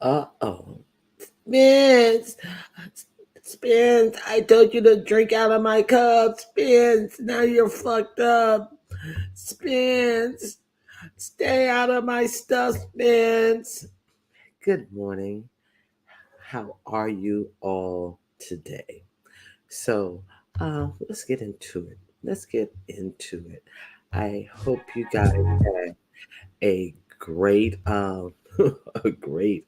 Uh-oh. Spence! Spence, I told you to drink out of my cup. Spence, now you're fucked up. Spence, stay out of my stuff, Spence. Good morning. How are you all today? So, let's get into it. Let's get into it. I hope you guys had a great, a great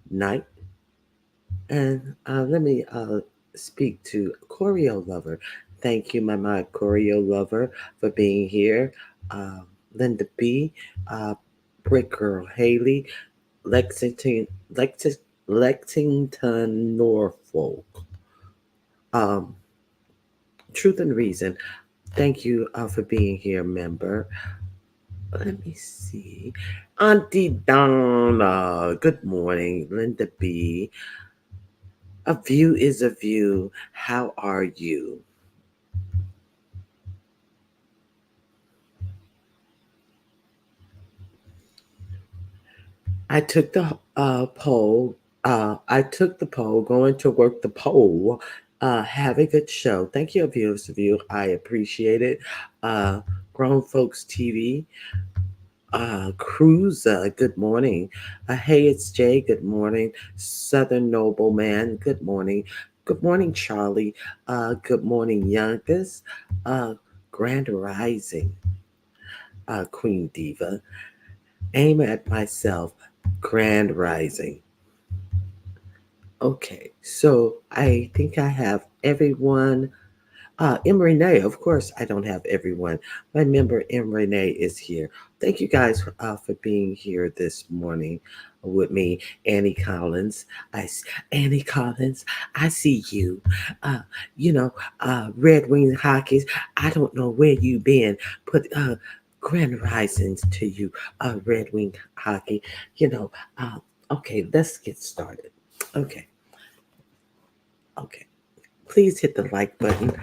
night. And let me speak to Choreo Lover. Thank you, my Choreo Lover, for being here. Linda B, uh, Brick Girl Haley, Lexington, Lexington, Norfolk. Um, Truth and Reason. Thank you for being here, member. Let me see. Auntie Donna. Good morning, Linda B. A view is a view. How are you? I took the poll. I took the poll, going to work the poll. Have a good show. Thank you, viewers of you. I appreciate it. Uh, Grown Folks TV. Cruz, good morning. Hey, it's Jay. Good morning. Southern Nobleman. Good morning. Good morning, Charlie. Good morning, Youngest. Uh, Grand Rising. Queen Diva. Aim at myself. Grand Rising. Okay, so I think I have everyone. M. Renee, of course, I don't have everyone. My member M. Renee is here. Thank you guys for being here this morning with me, Annie Collins. Annie Collins, I see you. Uh, Red Wing Hockeys. I don't know where you been. Put grand risings to you, Red Wing Hockey. You know, uh, okay, let's get started. Okay, okay, please hit the like button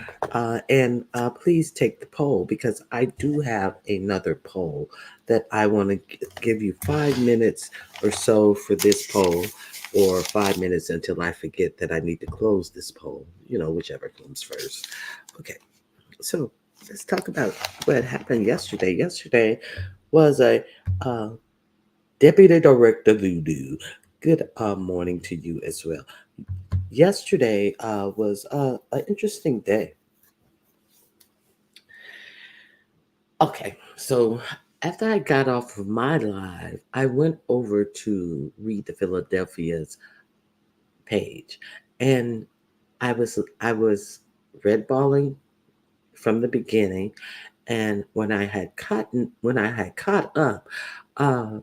and please take the poll because I do have another poll that I want to give you 5 minutes or so for this poll, or 5 minutes until I forget that I need to close this poll, whichever comes first. Okay, so let's talk about what happened yesterday. Yesterday was a uh, Deputy Director Voodoo. Good morning to you as well. Yesterday was an interesting day. Okay, so after I got off of my live, I went over to read the Philadelphia's page, and I was redballing from the beginning, and when I had caught up, uh,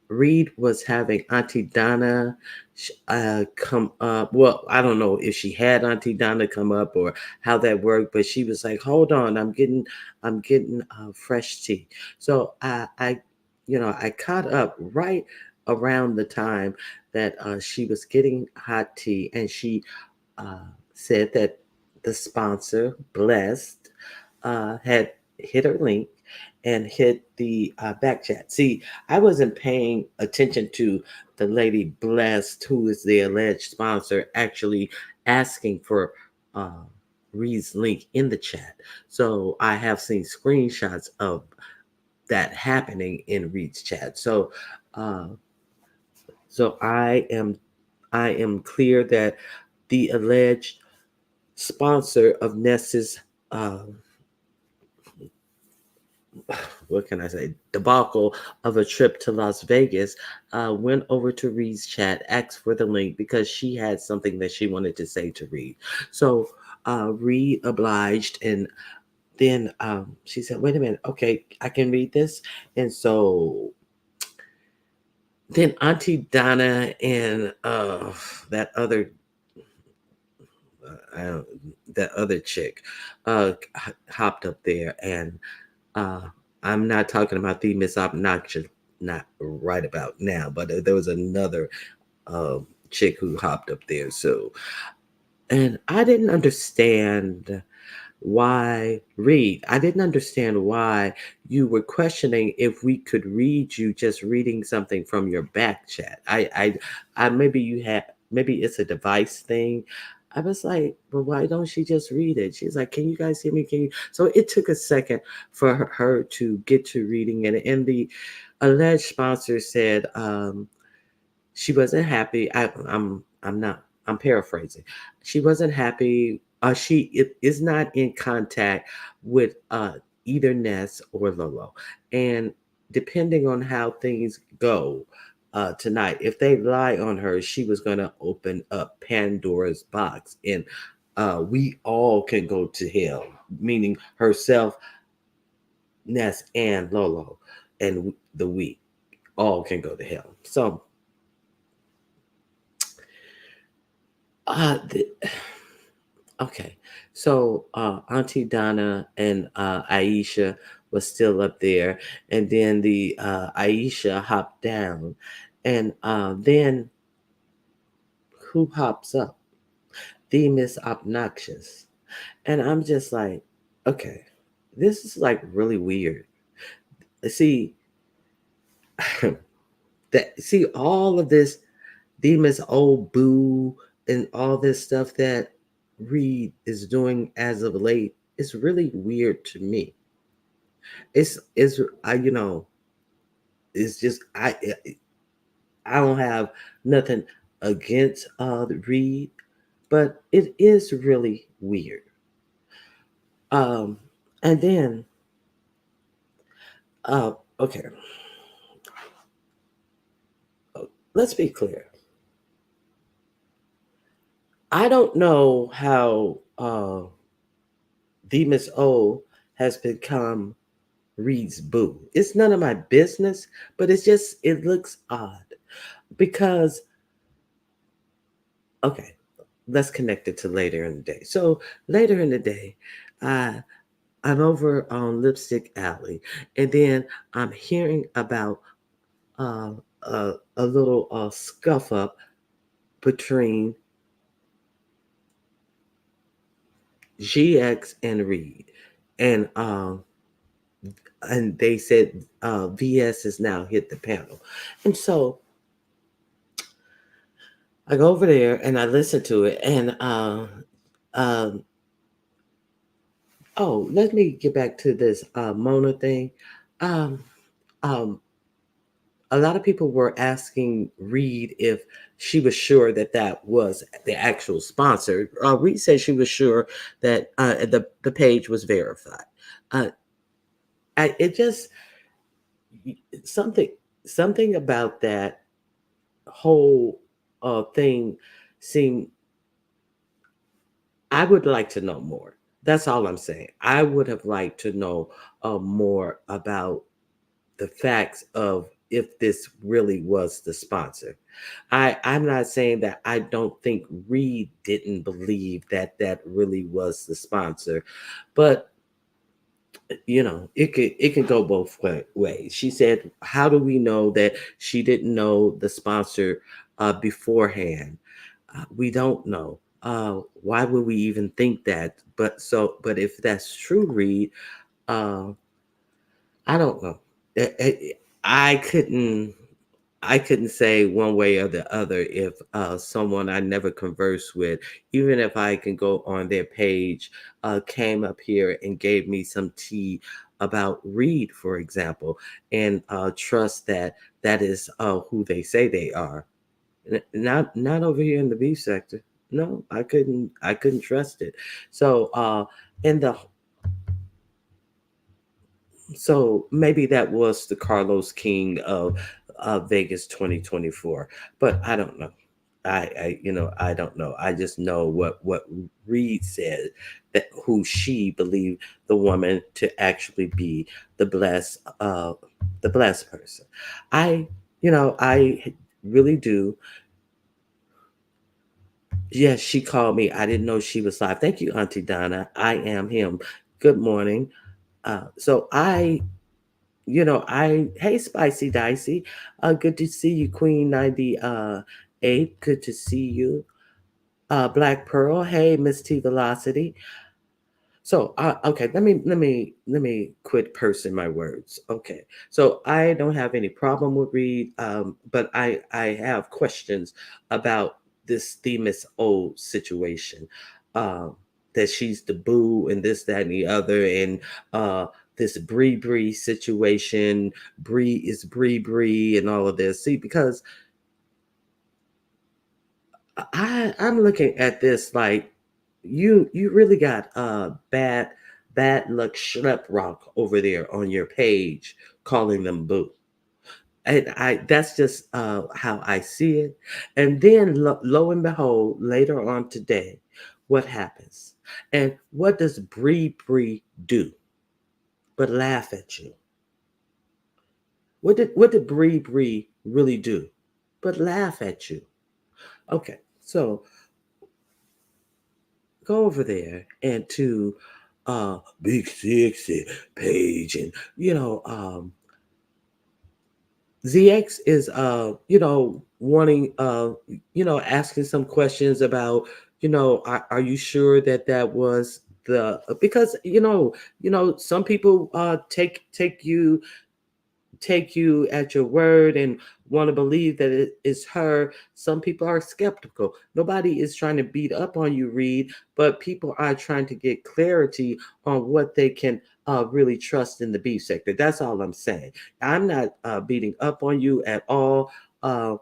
Reed was having Auntie Donna come up. Well, I don't know if she had Auntie Donna come up or how that worked, but she was like, "Hold on, I'm getting fresh tea." So I caught up right around the time that she was getting hot tea, and she uh, said that the sponsor, Blessed, had hit her link and hit the back chat. See, I wasn't paying attention to the lady Blessed, who is the alleged sponsor, actually asking for uh, Reed's link in the chat. So I have seen screenshots of that happening in Reed's chat. Uh, so I am clear that the alleged sponsor of Ness's uh, what can I say, debacle of a trip to Las Vegas, went over to Reed's chat, asked for the link because she had something that she wanted to say to Reed. So Reed obliged, and then she said, "Wait a minute, okay, I can read this." And so then Auntie Donna and that other uh, that other chick hopped up there, and Uh, I'm not talking about the Miss Obnoxious, not right about now, but there was another uh, chick who hopped up there. So, and I didn't understand why read. I didn't understand why you were questioning if we could read you just reading something from your back chat. I maybe you had maybe it's a device thing. I was like, well, why don't she just read it? She's like, can you guys hear me? Can you? So it took a second for her to get to reading it, and the alleged sponsor said, she wasn't happy. I'm not. I'm paraphrasing. She wasn't happy. Is not in contact with either Ness or Lolo, and depending on how things go tonight, if they lie on her, she was going to open up Pandora's box, and we all can go to hell. Meaning herself, Ness, and Lolo, and the we all can go to hell. So the, okay. So Auntie Donna and Aisha was still up there, and then the Aisha hopped down, and then who hops up? The Miss Obnoxious, and I'm just like, okay, this is like really weird. See, see all of this, the Miss Old Boo, and all this stuff that Reed is doing as of late. It's really weird to me. It's I it's just I don't have nothing against Reed, but it is really weird. Um, and then okay, let's be clear. I don't know how the Miss O has become Reed's boo. It's none of my business, but it looks odd because okay, let's connect it to later in the day. So later in the day, I I'm over on Lipstick Alley, and then I'm hearing about uh, a little scuff up between GX and Reed, and and they said VS has now hit the panel, and so I go over there and I listen to it, and um, oh, let me get back to this Mona thing. Um, um, a lot of people were asking Reed if she was sure that that was the actual sponsor. Reed said she was sure that the page was verified. Uh, it just something something about that whole thing seemed. I would like to know more. That's all I'm saying. I would have liked to know more about the facts of if this really was the sponsor. I'm not saying that I don't think Reed didn't believe that that really was the sponsor, but it can go both ways. She said, how do we know that she didn't know the sponsor beforehand? We don't know. Why would we even think that? But if that's true, Reed, uh, I don't know. I couldn't. I couldn't say one way or the other if someone I never conversed with, even if I can go on their page, came up here and gave me some tea about Reed, for example, and trust that that is who they say they are. Not over here in the beef sector. No, I couldn't. I couldn't trust it. So in the so maybe that was the Carlos King of Vegas 2024, but I don't know. I don't know. I just know what Reed said, that who she believed the woman to actually be the blessed the blessed person. I I really do. Yes, she called me. I didn't know she was live. Thank you, Auntie Donna. I am him. Good morning. So hey, Spicy Dicey. Good to see you, Queen 98. Good to see you. Black Pearl. Hey, Miss T Velocity. So, okay, let me quit pursing my words. Okay, so I don't have any problem with Reed, but I have questions about this Themis O situation. Um, that she's the boo and this, that, and the other, and uh, this Bree situation. Bree is Bree and all of this. See, because I'm looking at this like you really got bad luck schlep rock over there on your page calling them boo. And I that's just how I see it. And then lo and behold, later on today, what happens? And what does Bree do but laugh at you? What did Bree really do but laugh at you? Okay, so go over there and to Big Sexy page, and ZX is wanting asking some questions about, are you sure that that was the, because some people take you at your word and want to believe that it is her. Some people are skeptical. Nobody is trying to beat up on you, Reed, but people are trying to get clarity on what they can really trust in the beef sector. That's all I'm saying. I'm not beating up on you at all. Uh,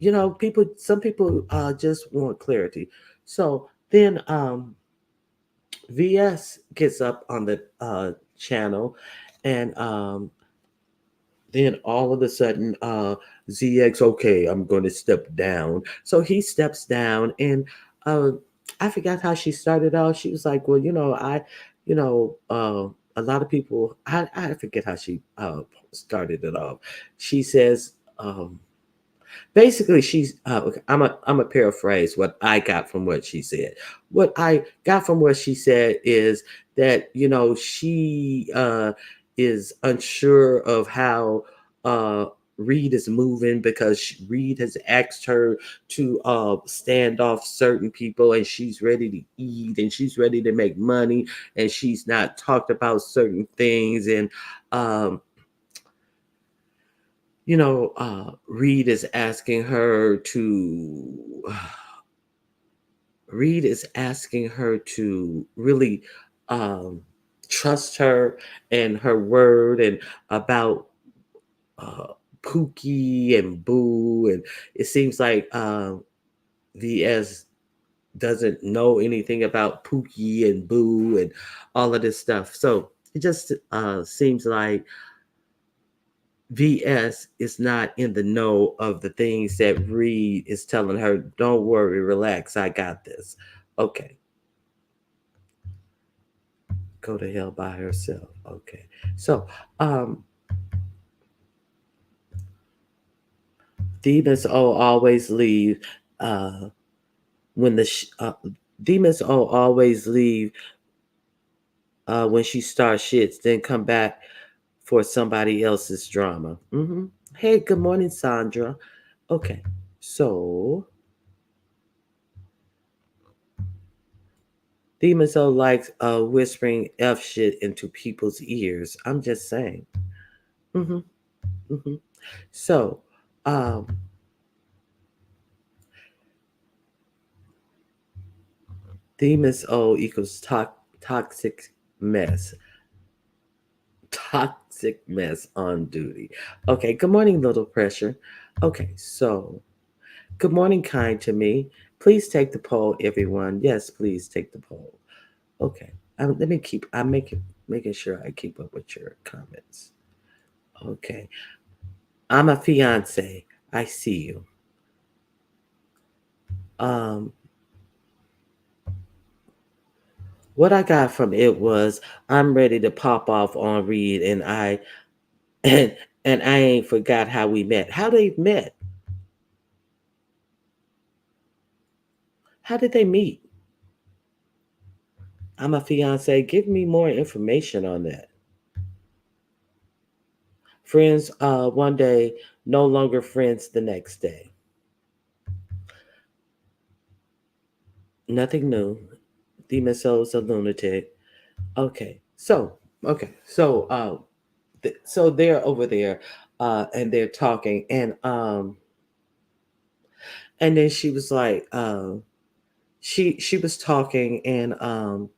some people just want clarity. So then VS gets up on the channel, and then all of a sudden, ZX, okay, I'm going to step down. So he steps down, and uh, I forgot how she started out. She was like, well, you know, a lot of people, I forget how she started it off. She says, basically, she's. Okay, I'm a paraphrase what I got from what she said. What I got from what she said is that she is unsure of how uh, Reed is moving, because Reed has asked her to stand off certain people, and she's ready to eat, and she's ready to make money, and she's not talked about certain things, and um, Reed is asking her to really um, trust her and her word, and about uh, Pookie and Boo, and it seems like VS doesn't know anything about Pookie and Boo and all of this stuff. So it just seems like VS is not in the know of the things that Reed is telling her. Don't worry, relax, I got this. Okay, go to hell by herself. Okay, so um, demons always leave uh, when the demons always leave when she starts shits, then come back for somebody else's drama. Hey, good morning, Sandra. Okay, so Demon Soul likes whispering F shit into people's ears. I'm just saying. hmm hmm So, um, Demon Soul equals toxic mess. Toxic mess on duty. Okay, good morning, little pressure. Okay, so good morning, kind to me. Please take the poll, everyone. Yes, please take the poll. Okay. Let me keep. I'm making sure I keep up with your comments. Okay. I'm a fiance. I see you. Um, what I got from it was I'm ready to pop off on Reed, and I and and I ain't forgot how we met. How they met? How did they meet? I'm a fiance. Give me more information on that. Friends, one day, no longer friends the next day. Nothing new. Demon Soul's a lunatic. Okay, so they're over there, and they're talking, and then she was like, she was talking, and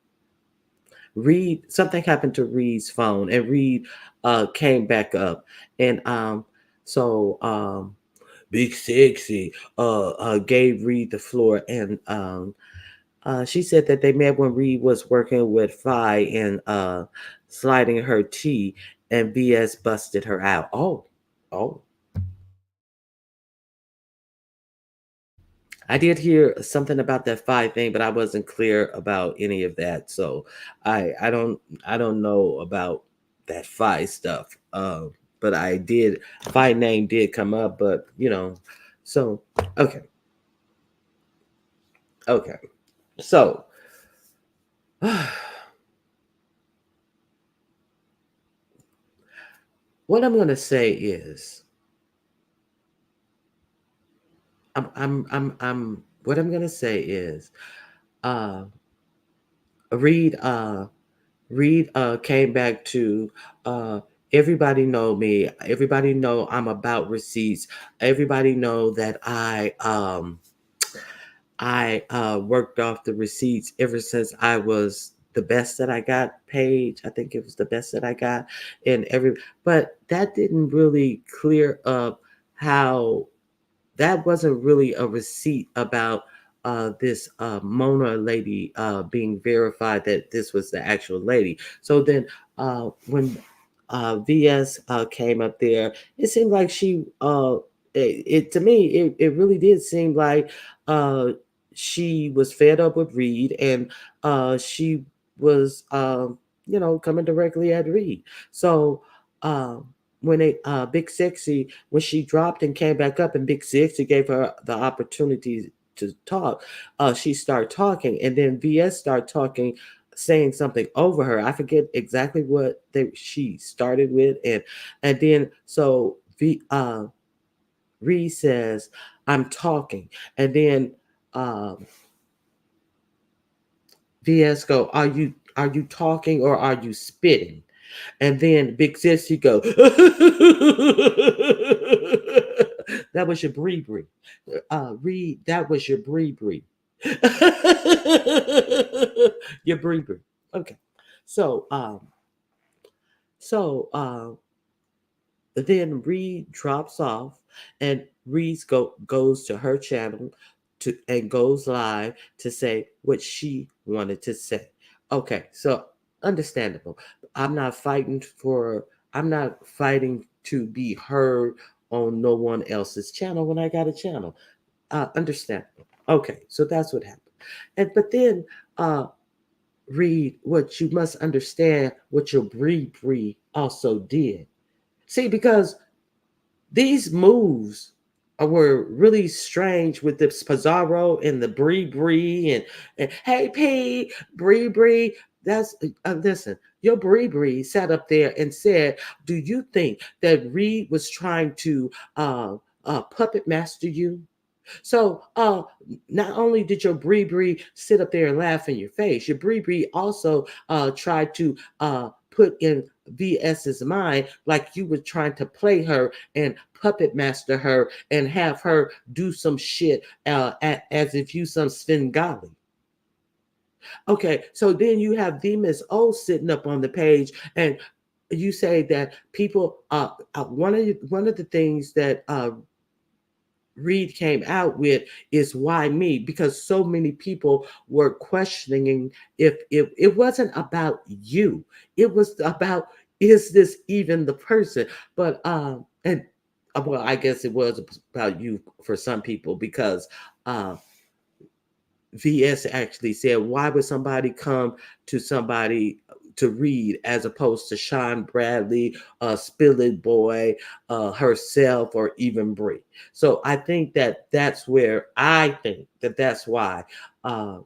Reed, something happened to Reed's phone, and Reed came back up, and so Big Sexy gave Reed the floor, and she said that they met when Reed was working with Fi and sliding her tea, and BS busted her out. Oh, I did hear something about that Fi thing, but I wasn't clear about any of that. So I don't know about that Fi stuff. But I did Fi name did come up, but so okay, okay. So what I'm gonna say is I'm what I'm gonna say is uh Reed Reed came back to uh everybody know me, everybody know I'm about receipts, everybody know that I worked off the receipts ever since I was the best that I got page. I think it was the best that I got in every, but that didn't really clear up how that wasn't really a receipt about this Mona lady being verified that this was the actual lady. So then when VS came up there, it seemed like it to me, it really did seem like uh, she was fed up with Reed, and she was, coming directly at Reed. So um, when Big Sexy, when she dropped and came back up, and Big Sexy gave her the opportunity to talk, she started talking, and then VS started talking, saying something over her. I forget exactly what she started with, and then so Reed says, "I'm talking," and then um, VS go, "Are you talking or are you spitting?" And then Big Sissy go, that was your Bree Bree. Reed, that was your Bree Bree. Your Bree Bree. Okay. So, so, then Reed drops off, and goes to her channel and goes live to say what she wanted to say. Okay, so understandable. I'm not fighting for I'm not fighting to be heard on no one else's channel when I got a channel. Understandable. Okay, so that's what happened. But then uh Reed, what you must understand what your Bree also did. See, because these moves were really strange with the Pizarro and the Bree and hey P Bree. That's listen. Your Bree Bree sat up there and said, "Do you think that Reed was trying to puppet master you?" So, not only did your Bree Bree sit up there and laugh in your face, your Bree Bree also tried to put in VS's mind like you were trying to play her and puppet master her and have her do some shit as if you some Svengali. Okay, so then you have the Miss O sitting up on the page, and you say that people. One of the things that Reed came out with is why me, because so many people were questioning if it wasn't about you, it was about is this even the person? But and well, I guess it was about you for some people because uh VS actually said, why would somebody come to somebody to read as opposed to Sean Bradley, Spillet Boy, herself, or even Brie? So I think that that's where I think that that's why uh,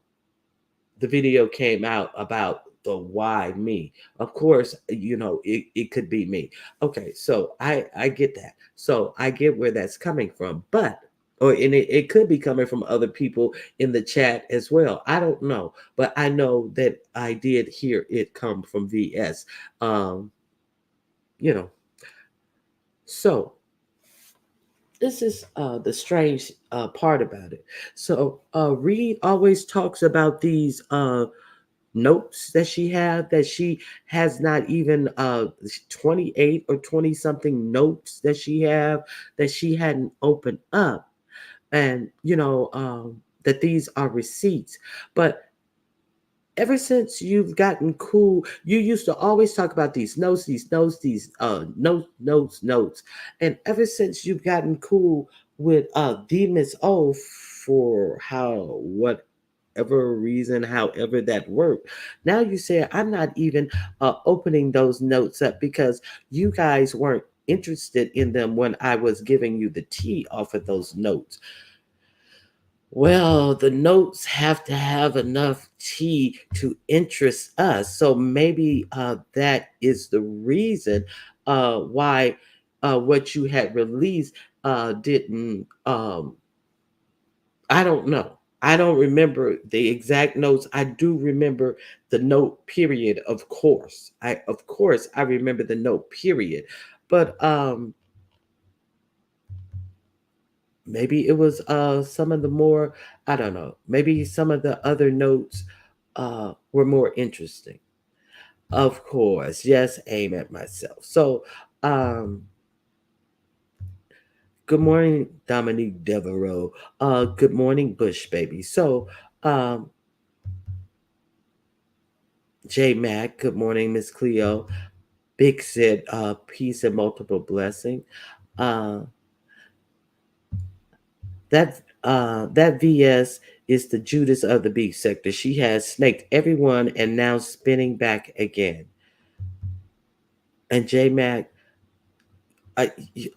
the video came out about the why me. Of course, it could be me. Okay, so I get that. So I get where that's coming from, but and it could be coming from other people in the chat as well. I don't know, but I know that I did hear it come from VS. Um, you know, so this is the strange part about it. So Reed always talks about these notes that she had that she has not even 28 or 20 something notes that she hadn't opened up, and that these are receipts. But ever since you've gotten cool, you used to always talk about these notes, and ever since you've gotten cool with Demas O for how whatever reason, however that worked. Now you say I'm not even opening those notes up because you guys weren't interested in them when I was giving you the tea off of those notes. Well, the notes have to have enough tea to interest us. So maybe that is the reason why what you had released didn't. I don't know. I don't remember the exact notes. I do remember the note period, of course. I remember the note period. But maybe it was some of the more, I don't know, maybe some of the other notes were more interesting. Of course, yes, aim at myself. So um good morning, Dominique Devereaux. Good morning, Bush baby. So um J Mac, good morning, Miss Cleo. Big said peace and multiple blessing. Uh that VS is the Judas of the beef sector. She has snaked everyone and now spinning back again. And J Mac,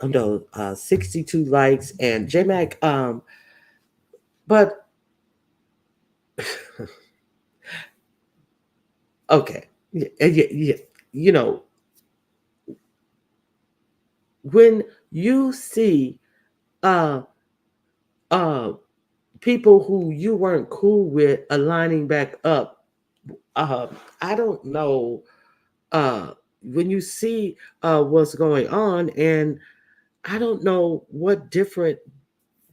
no, 62 likes, and J Mac, but okay, yeah, yeah, yeah, you know, when you see uh uh people who you weren't cool with aligning back up, uh, I don't know, uh, when you see what's going on, and I don't know what different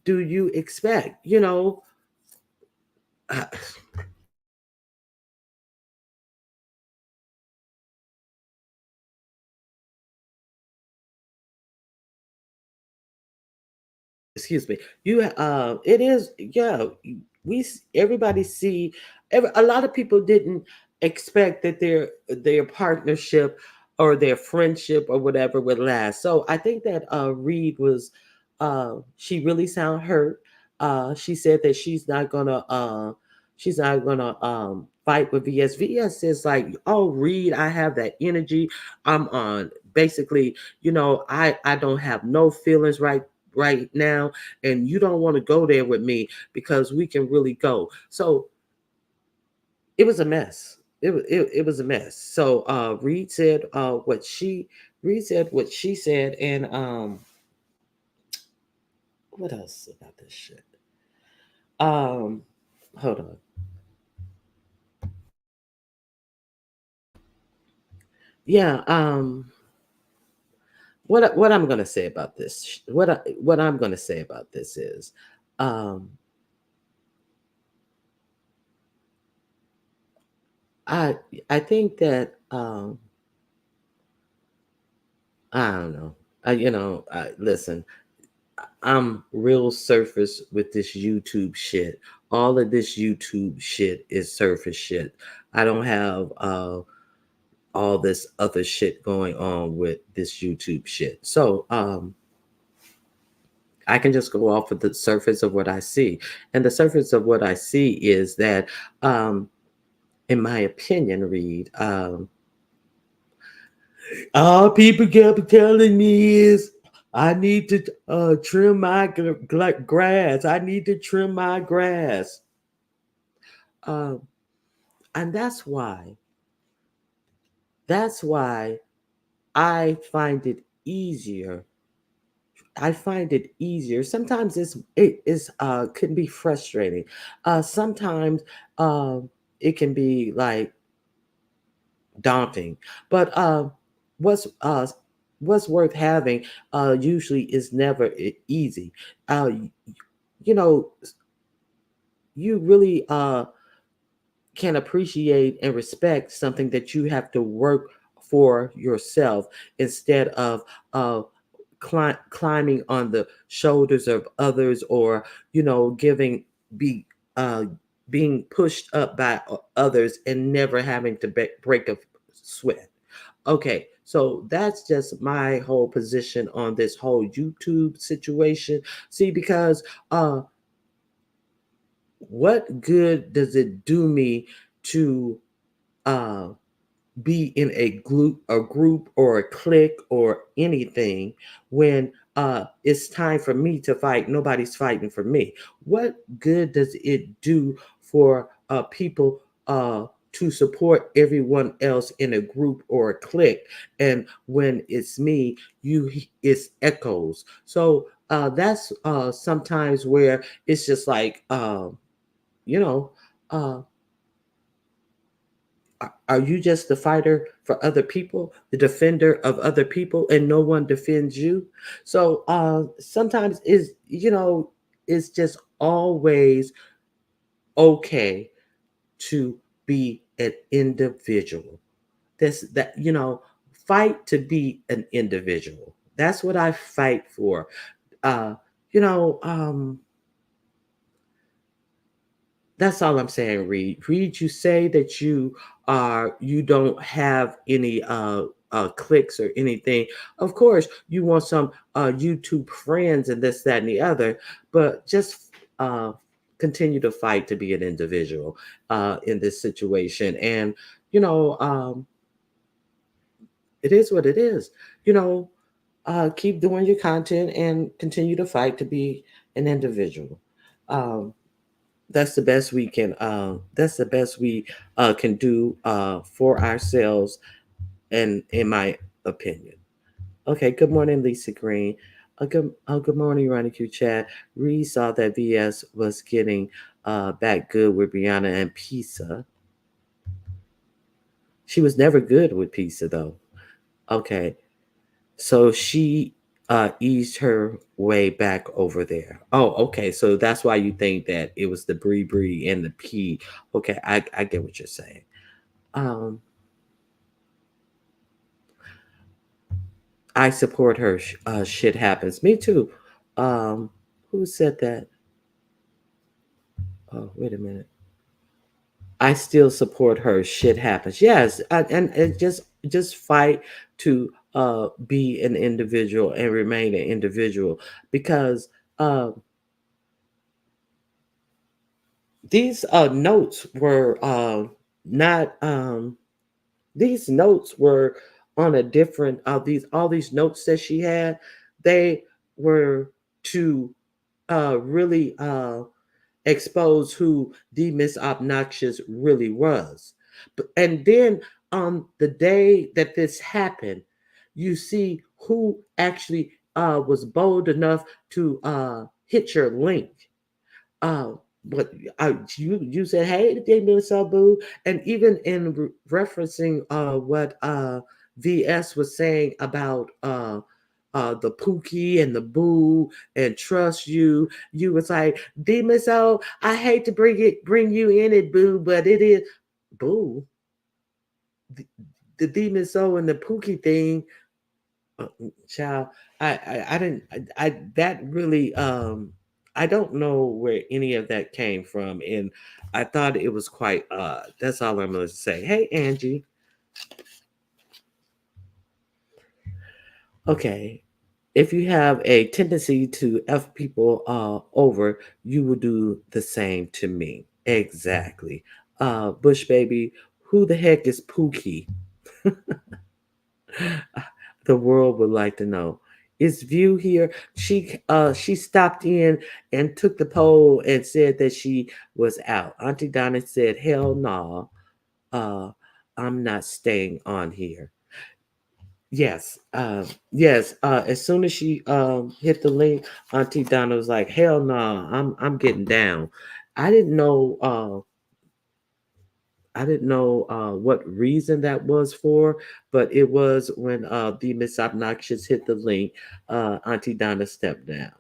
do you expect, uh, excuse me, it is, yeah, everybody see, a lot of people didn't expect that their partnership or their friendship or whatever would last. So I think that Reed was, she really sound hurt. She said that she's not gonna fight with VS is like, oh, Reed, I have that energy, I'm on, basically, I don't have no feelings right now, and you don't want to go there with me because we can really go. So it was a mess. it was a mess. So Reed said what she said, and what else about this shit? Um, hold on. Yeah. What I'm gonna say about this? What I'm gonna say about this is, um, I I think that I don't know. Listen. I'm real surface with this YouTube shit. All of this YouTube shit is surface shit. I don't have all this other shit going on with this YouTube shit. So I can just go off of the surface of what I see. And the surface of what I see is that um in my opinion, Reed, all people kept telling me is I need to trim my grass. I need to trim my grass. Um, and that's why I find it easier. I find it easier. Sometimes it is can be frustrating. Sometimes um it can be like daunting. But what's uh what's worth having usually is never easy. You know, you really can appreciate and respect something that you have to work for yourself instead of uh, climbing on the shoulders of others, or giving be uh, being pushed up by others and never having to break a sweat. Okay, so that's just my whole position on this whole YouTube situation. See, because what good does it do me to uh be in a group or a clique or anything when it's time for me to fight? Nobody's fighting for me. What good does it do for people to support everyone else in a group or a clique, and when it's me, it's echoes? So that's sometimes where it's just like you know uh are you just the fighter for other people, the defender of other people, and no one defends you? So sometimes it's just always okay to be an individual. Fight to be an individual. That's what I fight for. Uh, you know, That's all I'm saying, Reed. Reed, you say that you don't have any clicks or anything. Of course, you want some YouTube friends and this, that, and the other, but just uh continue to fight to be an individual in this situation. And you know, it is what it is. You know, keep doing your content and continue to fight to be an individual. Um, that's the best we can do for ourselves, and in my opinion. Okay, good morning, Lisa Green. Good morning, Ronnie Q Chat. Reed saw that VS was getting back good with Brianna and Pizza. She was never good with Pizza though. Okay, so she eased her way back over there. Oh, okay. So that's why you think that it was the Bree and the P. Okay, I get what you're saying. Um, I support her. Shit happens. Me too. Who said that? Oh, wait a minute. I still support her. Shit happens. Yes, and just fight to be an individual and remain an individual, because uh, these notes were not these notes were on a different these all these notes that she had. They were to really expose who the Miss Obnoxious really was. And then on the day that this happened, you see who actually was bold enough to hit your link. Uh, but you said, "Hey, they been so boo," and even in referencing what VS was saying about the Pookie and the Boo and trust you, you was like, "Demon so I hate to bring you in it, Boo, but it is Boo." The, the Demon Soul and the Pookie thing, child. I didn't. That really. I don't know where any of that came from, and I thought it was quite odd. That's all I'm going to say. Hey, Angie. Okay. If you have a tendency to f people over, you will do the same to me. Exactly. Bush baby. Who the heck is Pookie? The world would like to know. Is View here? She stopped in and took the poll and said that she was out. Auntie Donna said, "Hell no, I'm not staying on here." Yes, yes. As soon as she hit the link, Auntie Donna was like, "Hell no, I'm getting down." I didn't know. I didn't know what reason that was for, but it was when the Miss Obnoxious hit the link, Auntie Donna stepped down.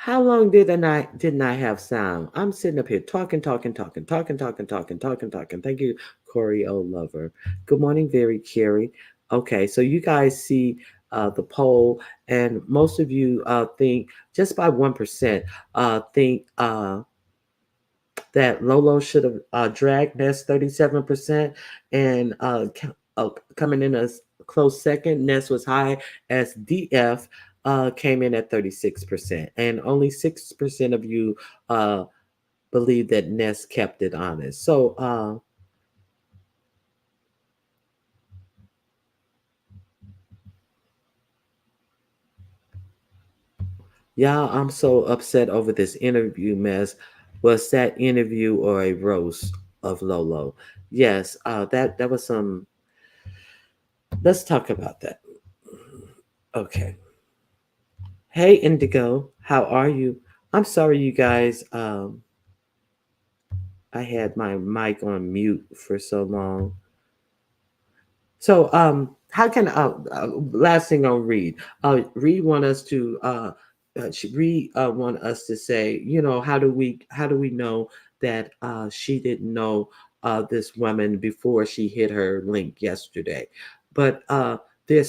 How long didn't I have sound? I'm sitting up here talking, talking, talking, talking, talking, talking, talking, talking. Thank you, Corey O. Lover. Good morning, very Carrie. Okay, so you guys see the poll, and most of you think just by 1% think that Lolo should have dragged Ness 37%, and coming in a close second, Ness was high as DF came in at 36%, and only 6% of you uh, believe that Ness kept it honest. So, y'all, I'm so upset over this interview mess. Was that interview or a roast of Lolo? Yes, that was some. Let's talk about that. Okay. Hey Indigo, how are you? I'm sorry, you guys. I had my mic on mute for so long. So, how can last thing on Reed? Reed want us to Reed want us to say, how do we know that she didn't know this woman before she hit her link yesterday? But there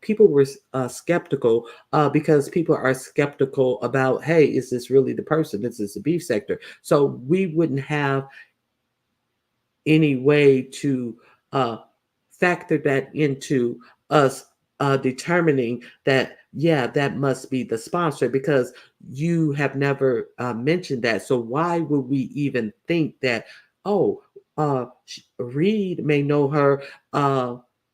people were skeptical because people are skeptical about, hey, is this really the person? Is this a beef sector? So we wouldn't have any way to uh, factor that into us determining that, yeah, that must be the sponsor, because you have never mentioned that. So why would we even think that, oh, Reed may know her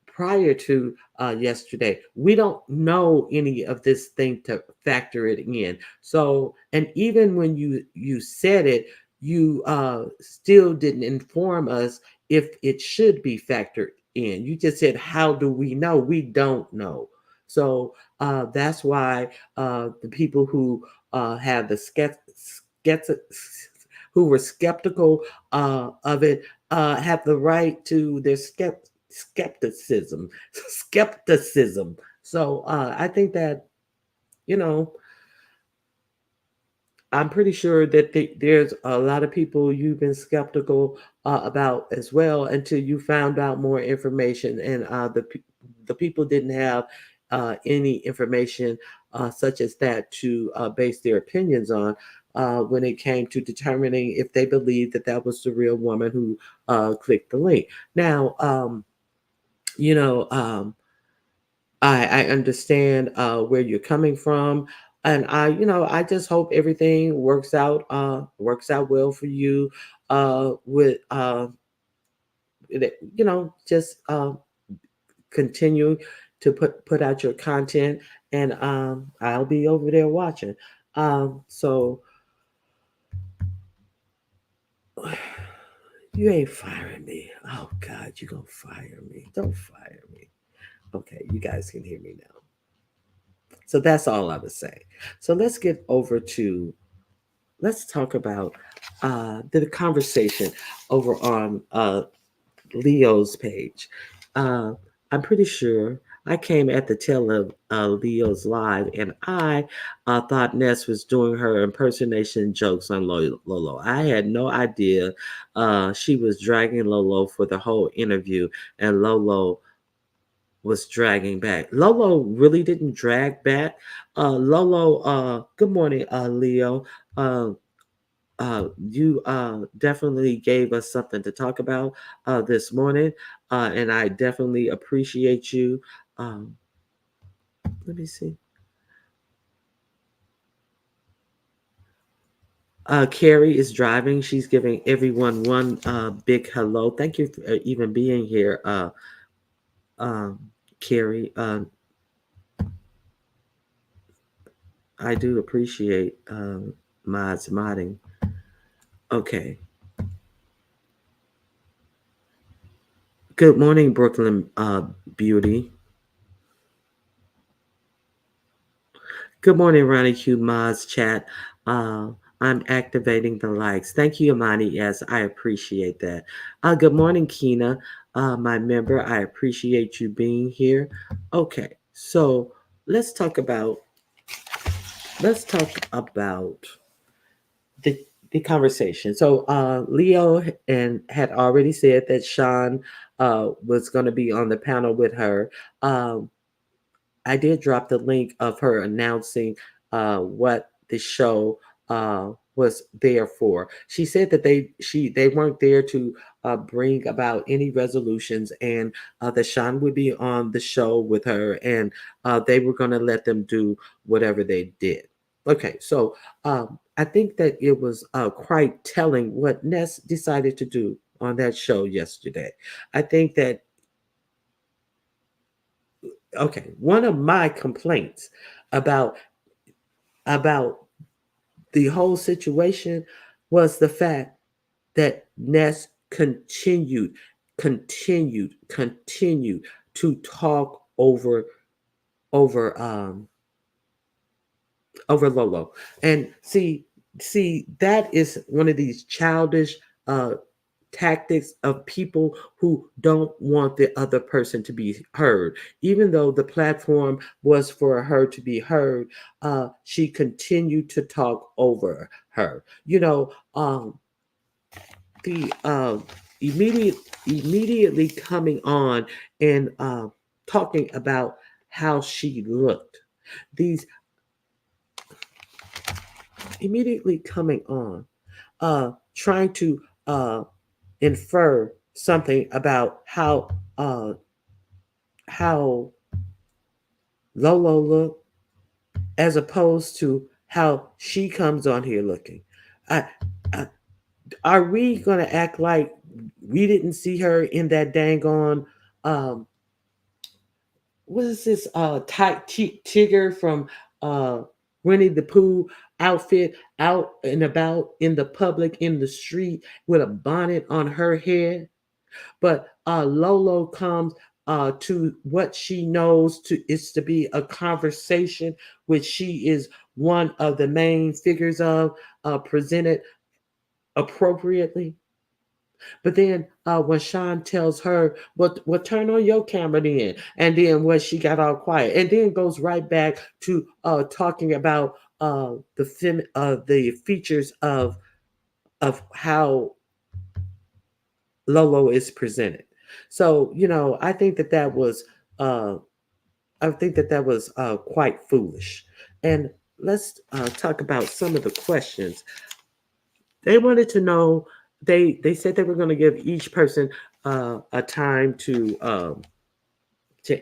prior to yesterday? We don't know any of this thing to factor it in. So, and even when you said it, you still didn't inform us if it should be factored in. You just said, how do we know? We don't know. So that's why the people who have the who were skeptical of it have the right to their skepticism. Skepticism. So I think that, you know, I'm pretty sure that there's a lot of people you've been skeptical about as well until you found out more information, and the people didn't have any information such as that to base their opinions on when it came to determining if they believed that that was the real woman who clicked the link. Now, you know. I understand where you're coming from, and I just hope everything works out well for you. With just continue to put out your content, and I'll be over there watching. So you ain't firing me. Oh God, you gonna fire me? Don't fire me. Okay, you guys can hear me now. So that's all I was saying. So let's get over to let's talk about the conversation over on Leo's page. Uh, I'm pretty sure I came at the tail of Leo's live, and I thought Ness was doing her impersonation jokes on Lolo. I had no idea she was dragging Lolo for the whole interview, and Lolo was dragging back. Lolo really didn't drag back. Lolo, good morning, Leo. Uh, you definitely gave us something to talk about this morning, and I definitely appreciate you. Um, let me see. Carrie is driving. She's giving everyone one big hello. Thank you for even being here, um, Carrie. I do appreciate modding. Okay. Good morning, Brooklyn Beauty. Good morning, Ronnie Q Mods chat. Uh, I'm activating the likes. Thank you, Amani. Yes, I appreciate that. Good morning, Kina, my member. I appreciate you being here. Okay, so let's talk about let's talk about the conversation. So Leo and had already said that Sean was going to be on the panel with her. Um, I did drop the link of her announcing what the show was there for. She said that they weren't there to bring about any resolutions, and that Sean would be on the show with her, and they were going to let them do whatever they did. Okay, so I think that it was quite telling what Ness decided to do on that show yesterday. I think that okay, one of my complaints about about the whole situation was the fact that Ness continued to talk over over Lolo. And see that is one of these childish uh tactics of people who don't want the other person to be heard. Even though the platform was for her to be heard, she continued to talk over her. The immediate immediately coming on and talking about how she looked. These immediately coming on, trying to uh, infer something about uh, how Lolo looked as opposed to how she comes on here looking. I, I, are we gonna act like we didn't see her in that dang on um, what is this Tigger from uh Winnie the Pooh outfit out and about in the public in the street with a bonnet on her head? But Lolo comes to what she knows to is to be a conversation, which she is one of the main figures of, presented appropriately. But then when Sean tells her, "What turn on your camera then," and then when she got all quiet, and then goes right back to talking about the features of how Lolo is presented. So I think that was uh, quite foolish. And let's talk about some of the questions they wanted to know. They said they were going to give each person a time to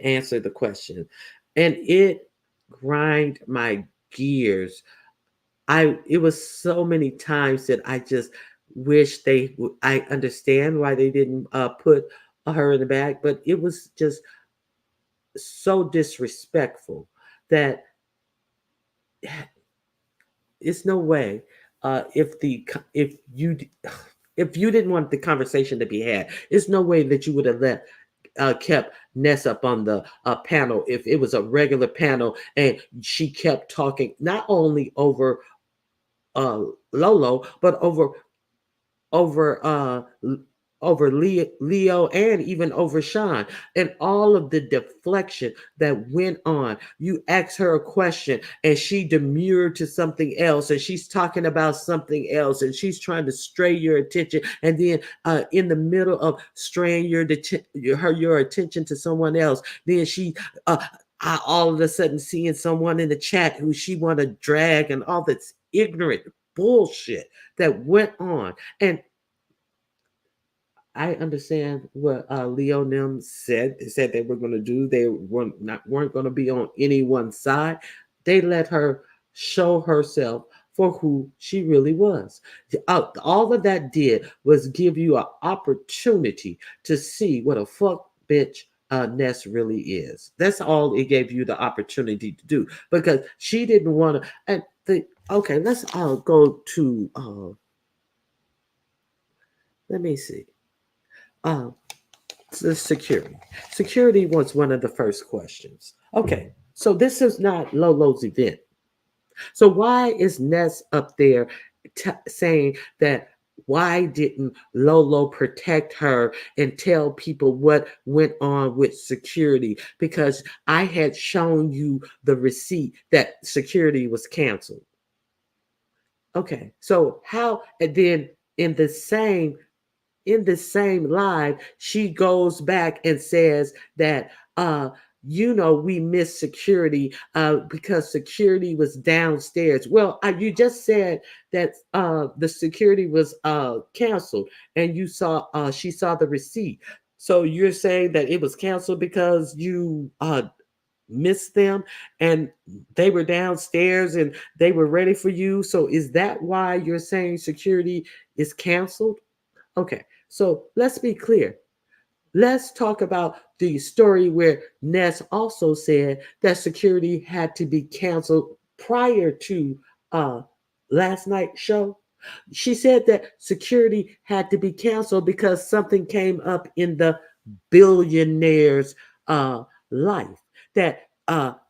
answer the question, and it grind my gears. It was so many times that I just wish I understand why they didn't put her in the back, but it was just so disrespectful that it's no way if you if you didn't want the conversation to be had, it's no way that you would have kept Ness up on the panel if it was a regular panel and she kept talking not only over uh, Lolo but over over Leo and even over Sean and all of the deflection that went on. You asked her a question and she demurred to something else and she's talking about something else and she's trying to stray your attention and then in the middle of straying your attention to someone else, then she all of a sudden seeing someone in the chat who she want to drag and all this ignorant bullshit that went on. And I understand what Leo Nim said. They said they were going to do. They weren't going to be on anyone's side. They let her show herself for who she really was. All of that did was give you an opportunity to see what a fuck bitch Ness really is. That's all it gave you the opportunity to do because she didn't want to. And okay, let's go to. Let me see. Uh, the security. Security was one of the first questions. Okay, so this is not Lolo's event. So why is Ness up there saying that? Why didn't Lolo protect her and tell people what went on with security? Because I had shown you the receipt that security was canceled. Okay, so how, and then in the same live, she goes back and says that we missed security because security was downstairs. Well, you just said that the security was canceled, and she saw the receipt. So you're saying that it was canceled because you missed them, and they were downstairs and they were ready for you. So is that why you're saying security is canceled? Okay, so let's be clear. Let's talk about the story where Ness also said that security had to be canceled prior to uh, last night's show. She said that security had to be canceled because something came up in the billionaire's uh, life, that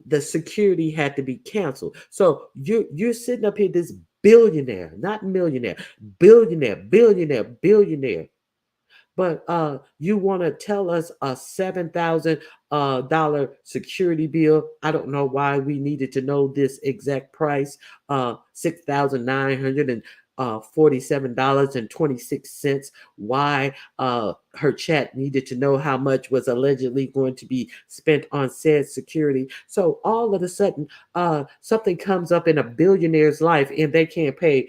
the security had to be canceled. So you're sitting up here, this billionaire, not millionaire, billionaire, but you want to tell us a $7,000 security bill. I don't know why we needed to know this exact price. $6,947.26. Why her chat needed to know how much was allegedly going to be spent on said security. So all of a sudden, something comes up in a billionaire's life and they can't pay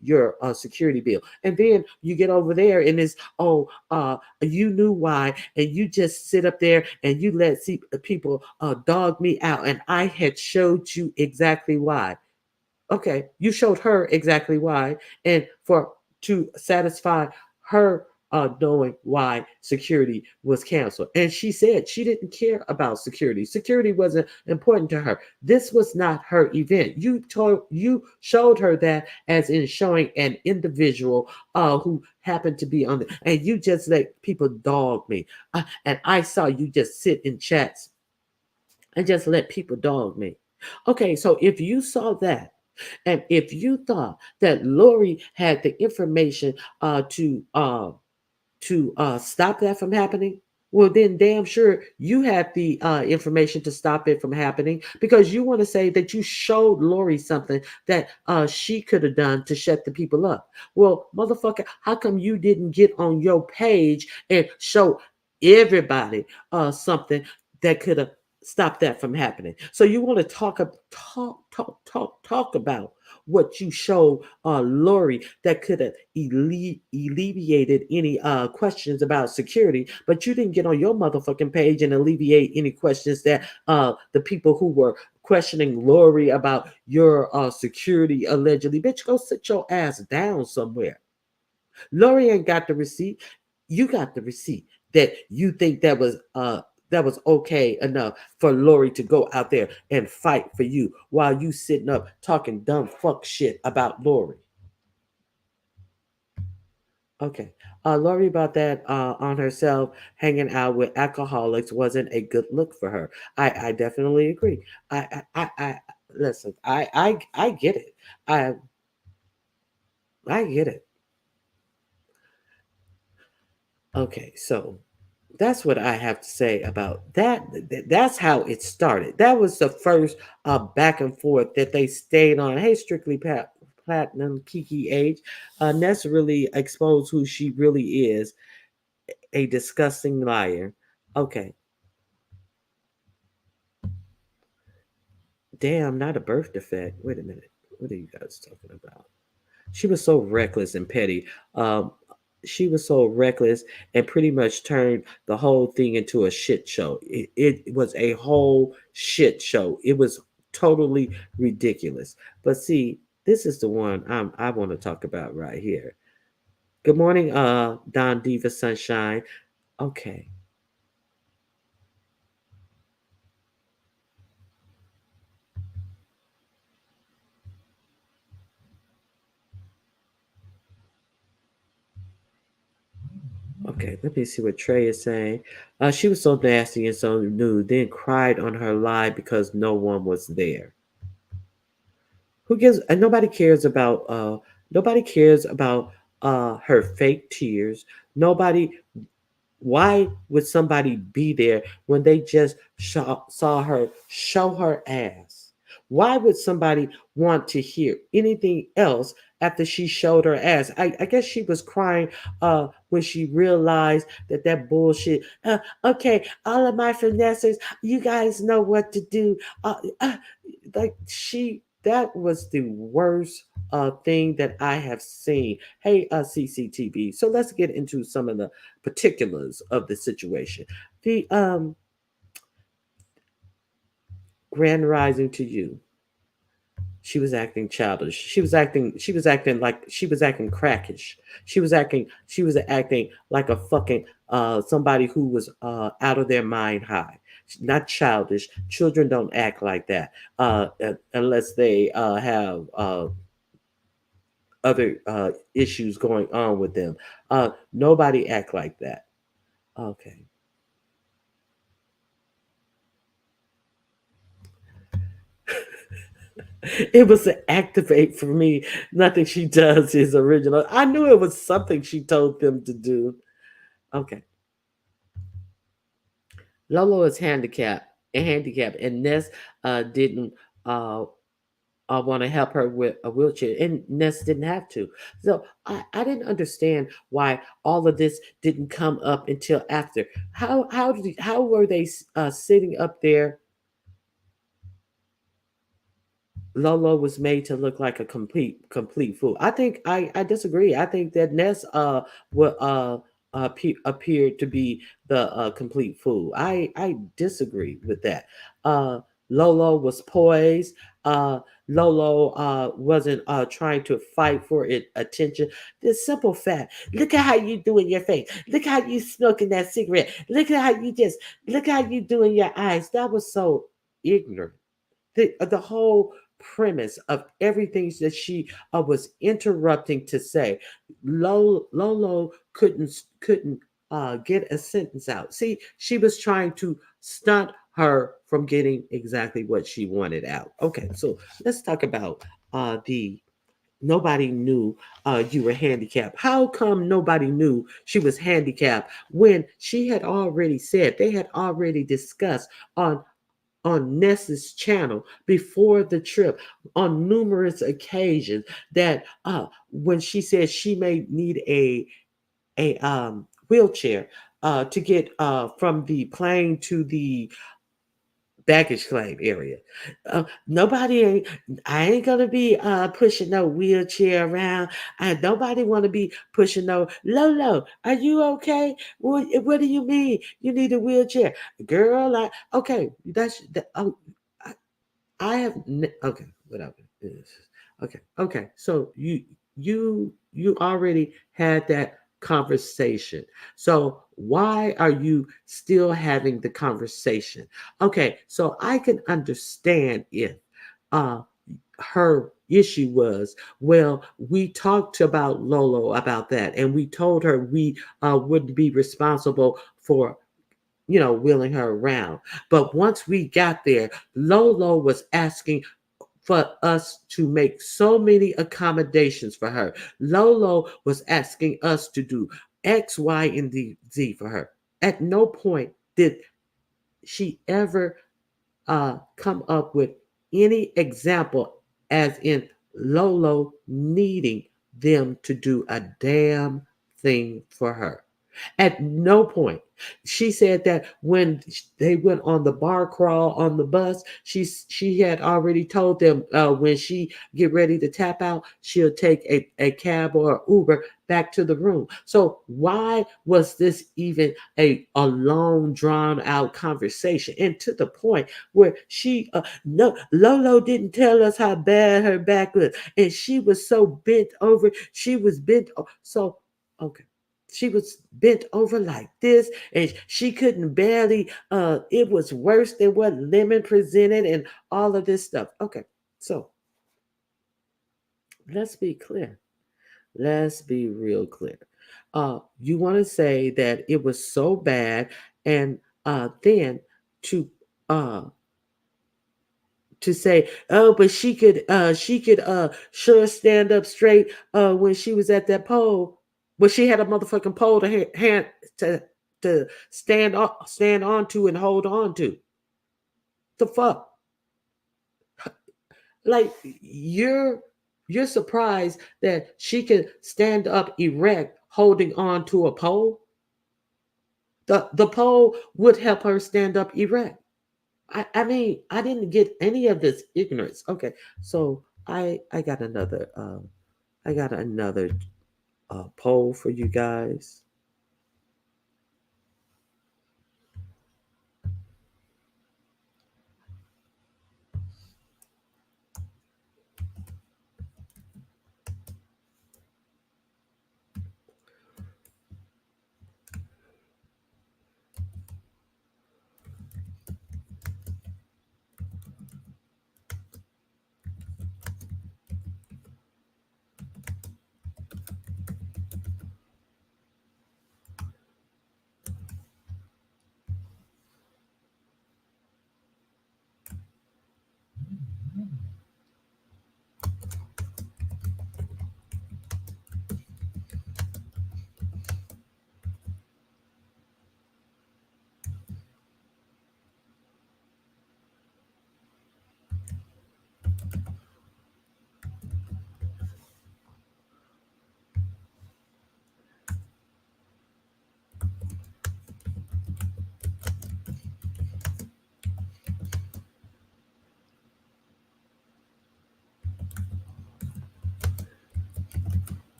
your security bill. And then you get over there and it's, oh, you knew why, and you just sit up there and you let people dog me out, and I had showed you exactly why. Okay, you showed her exactly why, and for to satisfy her knowing why security was canceled. And she said she didn't care about security. Security wasn't important to her. This was not her event. You showed her that as in showing an individual who happened to be on the, and you just let people dog me. And I saw you just sit in chats and just let people dog me. Okay, so if you saw that, and if you thought that Lori had the information to stop that from happening, well, then damn sure you had the information to stop it from happening, because you want to say that you showed Lori something that she could have done to shut the people up. Well, motherfucker, how come you didn't get on your page and show everybody something that could have stopped that from happening? So you want to talk about what you showed Lori that could have alleviated any questions about security, but you didn't get on your motherfucking page and alleviate any questions that the people who were questioning Lori about your security allegedly. Bitch, go sit your ass down somewhere. Lori ain't got the receipt. You got the receipt that you think that was okay enough for Lori to go out there and fight for you while you sitting up talking dumb fuck shit about Lori. Okay. Lori about that on herself hanging out with alcoholics wasn't a good look for her. I definitely agree. I listen. I get it. I I get it. Okay, so that's what I have to say about that. That's how it started. That was the first back and forth that they stayed on. Hey, strictly platinum Kiki H. Ness really exposed who she really is, a disgusting liar. Okay, damn, not a birth defect. Wait a minute. What are you guys talking about? She was so reckless and petty. Um, she was so reckless and pretty much turned the whole thing into a shit show. It was a whole shit show. It was totally ridiculous. But see, this is the one I want to talk about right here. Good morning, Don Diva Sunshine. Okay, okay. Let me see what Trey is saying. She was so nasty and so nude, then cried on her live because no one was there. Who gives? And nobody cares about. Nobody cares about her fake tears. Nobody, why would somebody be there when they just saw her show her ass? Why would somebody want to hear anything else after she showed her ass? I guess she was crying when she realized that bullshit. Okay, all of my finesses, you guys know what to do. Like that was the worst thing that I have seen. Hey, CCTV. So let's get into some of the particulars of the situation. The Grand Rising to you. She was acting childish. She was acting like she was acting crackish. She was acting like a fucking somebody who was out of their mind high. Not childish. Children don't act like that unless they have other issues going on with them. Nobody act like that. Okay. It was an activate for me. Nothing she does is original. I knew it was something she told them to do. Okay. Lolo is handicapped, and Ness didn't uh, want to help her with a wheelchair, and Ness didn't have to. So I didn't understand why all of this didn't come up until after. How were they sitting up there? Lolo was made to look like a complete fool. I disagree. I think that Ness would appeared to be the complete fool. I disagree with that. Uh Lolo was poised. Lolo wasn't trying to fight for it attention. The simple fact. Look at how you doing your face. Look how you smoking that cigarette. Look how you doing your eyes. That was so ignorant. The whole premise of everything that she was interrupting to say, Lolo couldn't get a sentence out. See, she was trying to stunt her from getting exactly what she wanted out. Okay, so let's talk about the nobody knew you were handicapped. How come nobody knew she was handicapped when she had already said, they had already discussed on Ness's channel before the trip on numerous occasions that when she said she may need a wheelchair to get from the plane to the baggage claim area. Nobody ain't I ain't gonna be pushing no wheelchair around. Nobody wanna be pushing no Lolo, are you okay? What do you mean you need a wheelchair? Girl, okay, that's that I, I have okay, whatever. It is. Okay. So you already had that conversation. So why are you still having the conversation? Okay, so I can understand if uh her issue was, well, we talked about Lolo about that, and we told her we wouldn't be responsible for wheeling her around. But once we got there, Lolo was asking for us to make so many accommodations for her. Lolo was asking us to do X, Y, and Z for her. At no point did she ever come up with any example as in Lolo needing them to do a damn thing for her. At no point. She said that when they went on the bar crawl on the bus, she had already told them when she get ready to tap out, she'll take a cab or Uber back to the room. So why was this even a long drawn out conversation? And to the point where she no Lolo didn't tell us how bad her back was, and she was so bent over. She was so okay. She was bent over like this, and she couldn't barely. It was worse than what Lemon presented, and all of this stuff. Okay, so let's be clear. Let's be real clear. You want to say that it was so bad, and then to uh to say, oh, but she could sure stand up straight when she was at that pole. But she had a motherfucking pole to hand to stand on to and hold on to. The fuck? Like you're surprised that she could stand up erect holding on to a pole? The pole would help her stand up erect. I mean, I didn't get any of this ignorance. Okay, so I got another poll for you guys.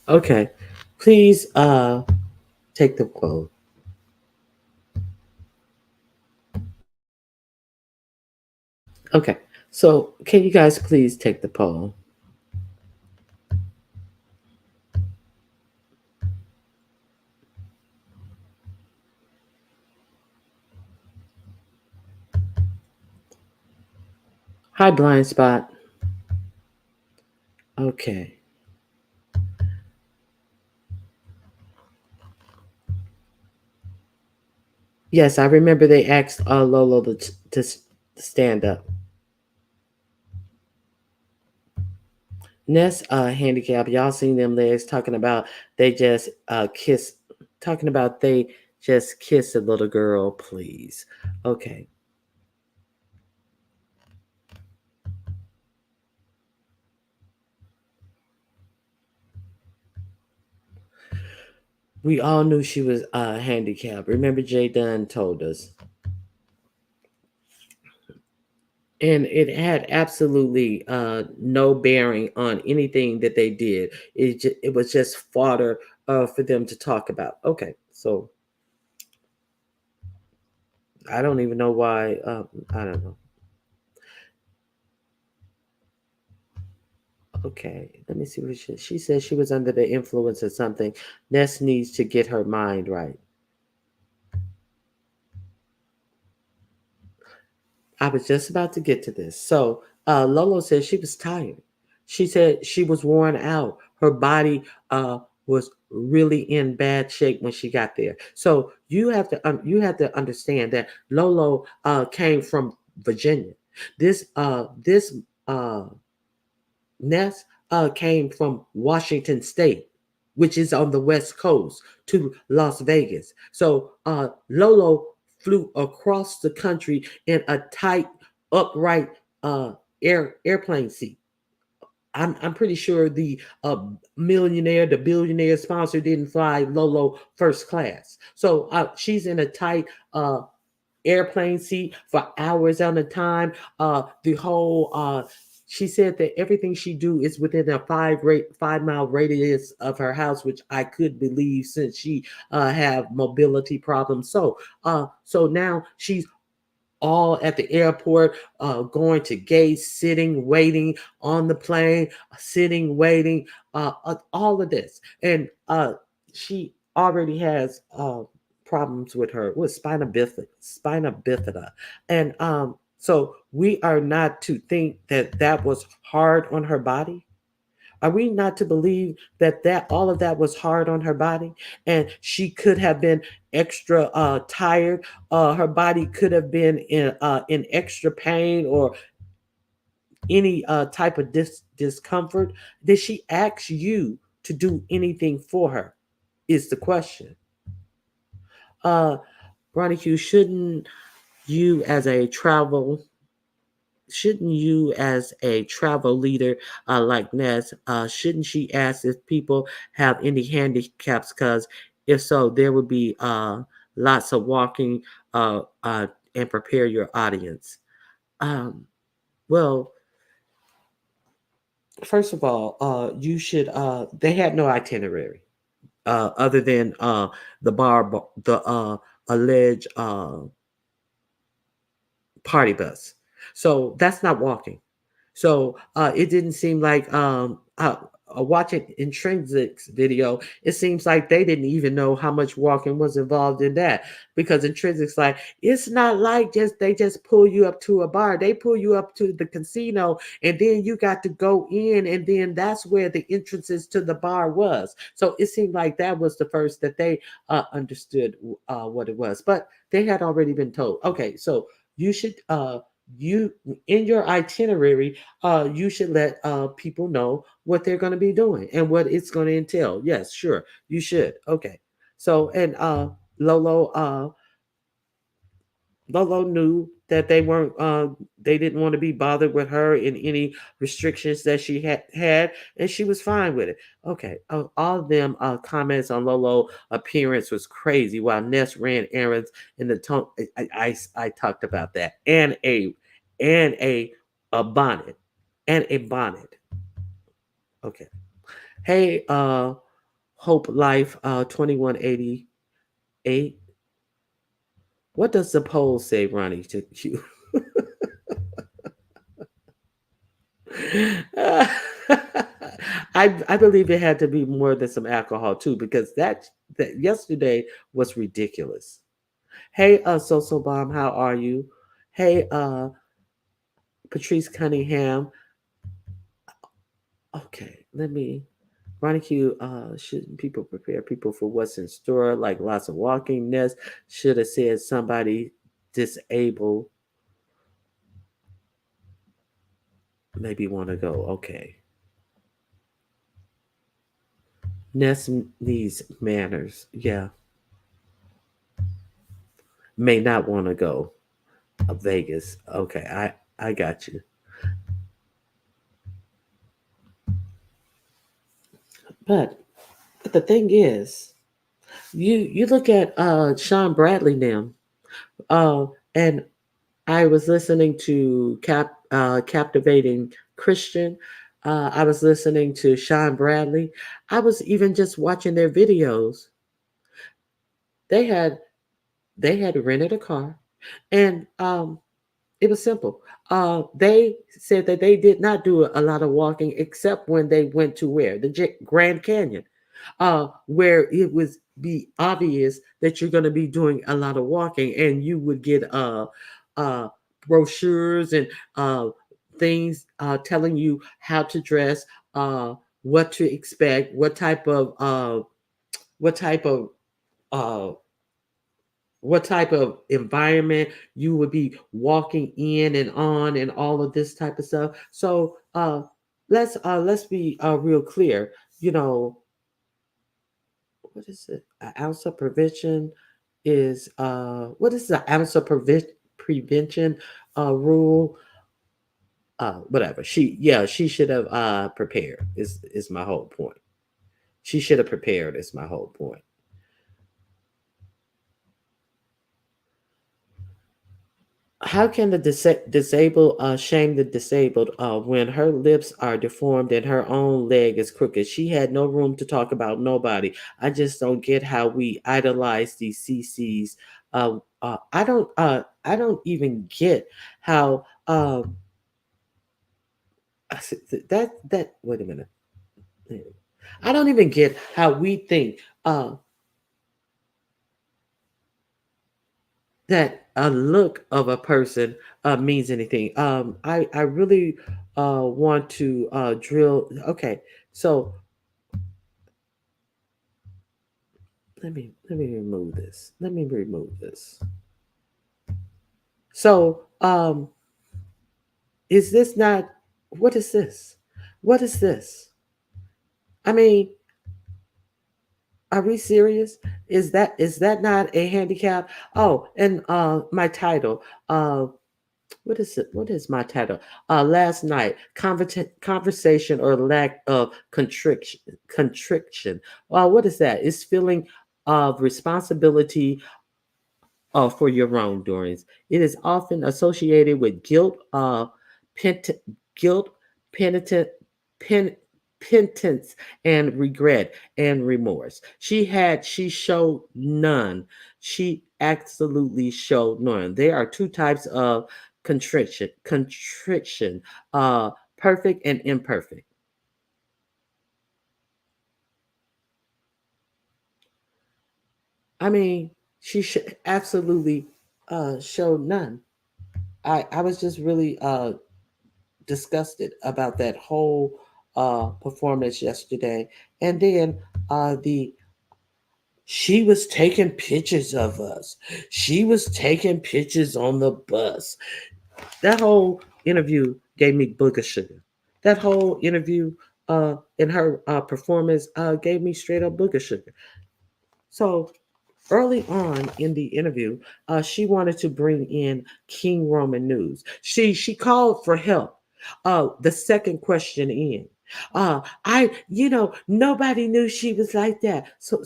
Okay, please take the poll. Okay, so can you guys please take the poll? Hi, blind spot. Okay. Yes, I remember they asked Lolo to stand up. Ness handicap, y'all seen them legs talking about they just kiss talking about they just kiss a little girl, please. Okay. We all knew she was handicapped. Remember Jay Dunn told us. And it had absolutely no bearing on anything that they did. It was just fodder for them to talk about. Okay, so I don't even know why. I don't know. Okay, let me see what she said. She was under the influence of something. Ness needs to get her mind right. I was just about to get to this. So Lolo said she was tired. She said she was worn out. Her body was really in bad shape when she got there. So you have to understand that Lolo came from Virginia. This uh, Ness came from Washington State, which is on the West Coast, to Las Vegas. So Lolo flew across the country in a tight, upright airplane seat. I'm pretty sure the billionaire sponsor didn't fly Lolo first class. So she's in a tight airplane seat for hours at a time. The whole she said that everything she do is within a 5 mile radius of her house, which I could believe since she have mobility problems. So now she's all at the airport, going to gates, sitting, waiting on the plane, sitting, waiting, all of this. And she already has problems with her with spina bifida. And so we are not to think that that was hard on her body. Are we not to believe that all of that was hard on her body, and she could have been extra tired? Her body could have been in extra pain or any type of discomfort. Did she ask you to do anything for her? Is the question. Uh, Ronnie Q, you as a travel shouldn't you as a travel leader like Ness, shouldn't she ask if people have any handicaps? Because if so, there would be lots of walking and prepare your audience. Um, well, first of all, you should. They had no itinerary other than the alleged party bus. So that's not walking. So it didn't seem like watching Intrinsic's video. It seems like they didn't even know how much walking was involved in that, because Intrinsic's like, it's not like just they just pull you up to a bar. They pull you up to the casino, and then you got to go in, and then that's where the entrances to the bar was. So it seemed like that was the first that they understood what it was, but they had already been told. Okay, so you should you in your itinerary, you should let people know what they're going to be doing and what it's going to entail. Yes, sure, you should. Okay, so and Lolo, Lolo knew that they didn't want to be bothered with her in any restrictions that she had, and she was fine with it. Okay, all of them comments on Lolo appearance was crazy, while Ness ran errands in the tone. I talked about that, and a bonnet, and a bonnet. Okay, hey, Hope Life 2188. What does the poll say, Ronnie? To you? I believe it had to be more than some alcohol too, because that yesterday was ridiculous. Hey, Social Bomb, how are you? Hey, Patrice Cunningham. Okay, let me. Ronnie Q, shouldn't people prepare people for what's in store, like lots of walking? Nest should have said somebody disabled maybe want to go. Okay. Ness needs manners. Yeah. May not want to go. Vegas. Okay, I got you. But but the thing is, you look at Sean Bradley now. Uh, and I was listening to Captivating Christian. I was listening to Sean Bradley. I was even just watching their videos. They had they had rented a car, and it was simple. They said that they did not do a lot of walking except when they went to where the Grand Canyon, where it would be obvious that you're going to be doing a lot of walking, and you would get uh, brochures and things telling you how to dress, what to expect, what type of uh, what type of environment you would be walking in and on, and all of this type of stuff. So let's be real clear. You know, what is it? An ounce of prevention is what is the ounce of prevention rule? Whatever. She should have prepared. Is my whole point. She should have prepared. Is my whole point. How can the disabled shame the disabled when her lips are deformed and her own leg is crooked? She had no room to talk about nobody. I just don't get how we idolize these CCs. I don't even get how that. Wait a minute. I don't even get how we think that a look of a person means anything. I really want to drill. Okay, so let me remove this. Let me remove this. So is this not? What is this? What is this? I mean, are we serious? Is that not a handicap? Oh, and my title. What is it? What is my title? Last night, conversation or lack of contriction. Contriction. What is that? It's feeling of responsibility for your wrongdoings. It is often associated with guilt, pent- guilt, penitent, pen, penitence, and regret and remorse. She showed none. She absolutely showed none. There are two types of contrition. Contrition, perfect and imperfect. I mean, absolutely showed none. I was just really disgusted about that whole performance yesterday. And then the she was taking pictures of us. She was taking pictures on the bus. That whole interview gave me booger sugar. That whole interview in her performance gave me straight up booger sugar. So early on in the interview, she wanted to bring in King Roman news. She called for help. The second question in, nobody knew she was like that. So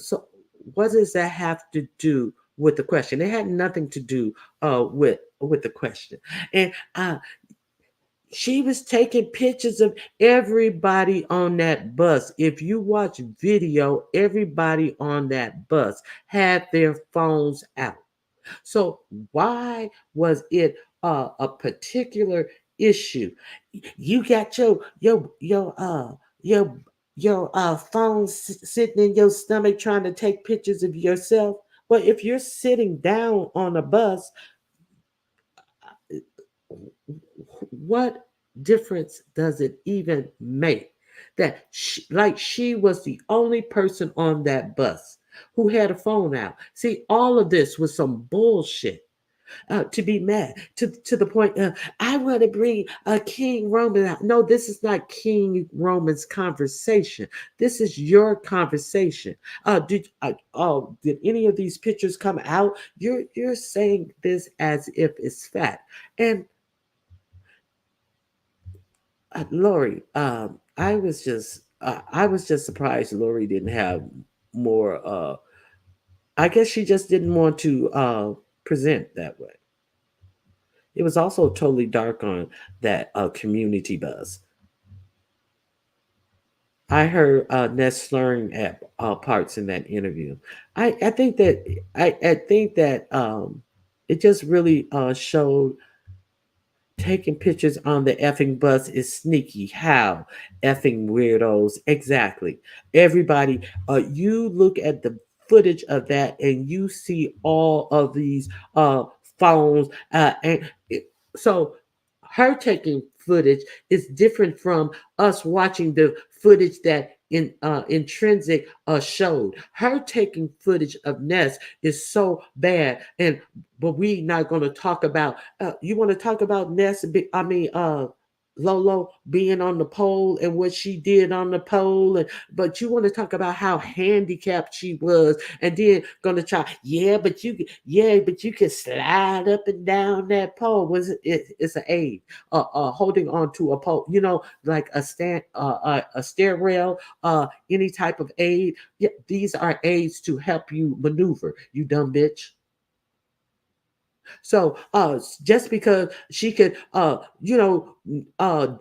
what does that have to do with the question? It had nothing to do with the question. And she was taking pictures of everybody on that bus. If you watch video, everybody on that bus had their phones out. So why was it a particular issue? You got your phone sitting in your stomach trying to take pictures of yourself. Well, if you're sitting down on a bus, what difference does it even make that she was the only person on that bus who had a phone out? See, all of this was some bullshit. To be mad to the point, I want to bring a King Roman out. No, this is not King Roman's conversation. This is your conversation. Did any of these pictures come out? You're saying this as if it's fact. And Lori, I was just surprised Lori didn't have more. I guess she just didn't want to present that way. It was also totally dark on that community bus. I heard Ness slurring at parts in that interview. I think that I think that it just really showed taking pictures on the effing bus is sneaky. How? Effing weirdos. Exactly. Everybody, you look at the footage of that and you see all of these phones. So her taking footage is different from us watching the footage that intrinsic showed. Her taking footage of Ness is so bad, and but we not going to talk about. You want to talk about Ness? I mean, Lolo being on the pole and what she did on the pole, but you want to talk about how handicapped she was, and then gonna try, but you can slide up and down that pole. It's an aid, holding on to a pole, like a stair rail, any type of aid. Yeah, these are aids to help you maneuver. You dumb bitch. So just because she could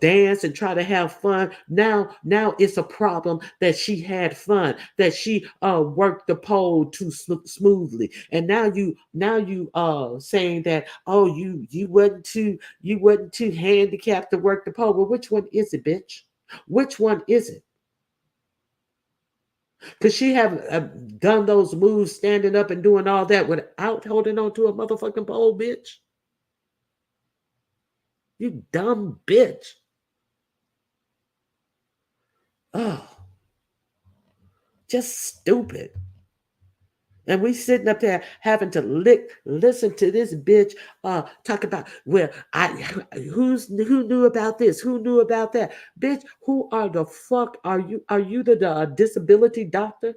dance and try to have fun, now it's a problem that she had fun, that she worked the pole too smoothly. And now you saying that, oh, you wasn't too handicapped to work the pole. Well, which one is it, bitch? Which one is it? Could she have done those moves, standing up and doing all that without holding on to a motherfucking pole, bitch? You dumb bitch. Oh, just stupid. And we sitting up there having to listen to this bitch talk about, well, I who knew about this, who knew about that, bitch. Who are the fuck are you? Are you the disability doctor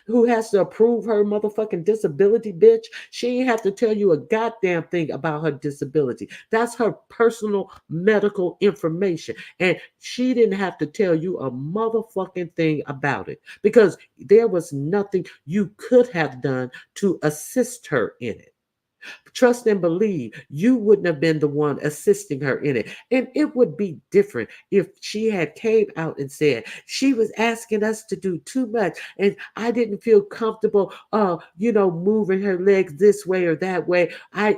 who has to approve her motherfucking disability, bitch? She ain't have to tell you a goddamn thing about her disability. That's her personal medical information. And she didn't have to tell you a motherfucking thing about it because there was nothing you could have done to assist her in it. Trust and believe you wouldn't have been the one assisting her in it. And it would be different if she had came out and said she was asking us to do too much and I didn't feel comfortable moving her legs this way or that way. I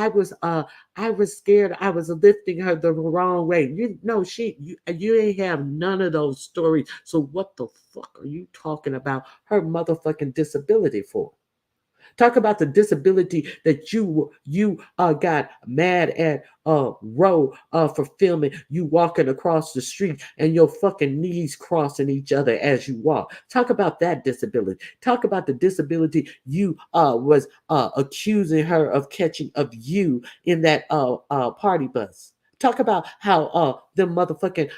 was scared I was lifting her the wrong way. You ain't have none of those stories. So what the fuck are you talking about her motherfucking disability for? Talk about the disability that you got mad at Roe for filming you walking across the street and your fucking knees crossing each other as you walk. Talk about that disability. Talk about the disability you was accusing her of catching of you in that party bus. Talk about how the motherfucking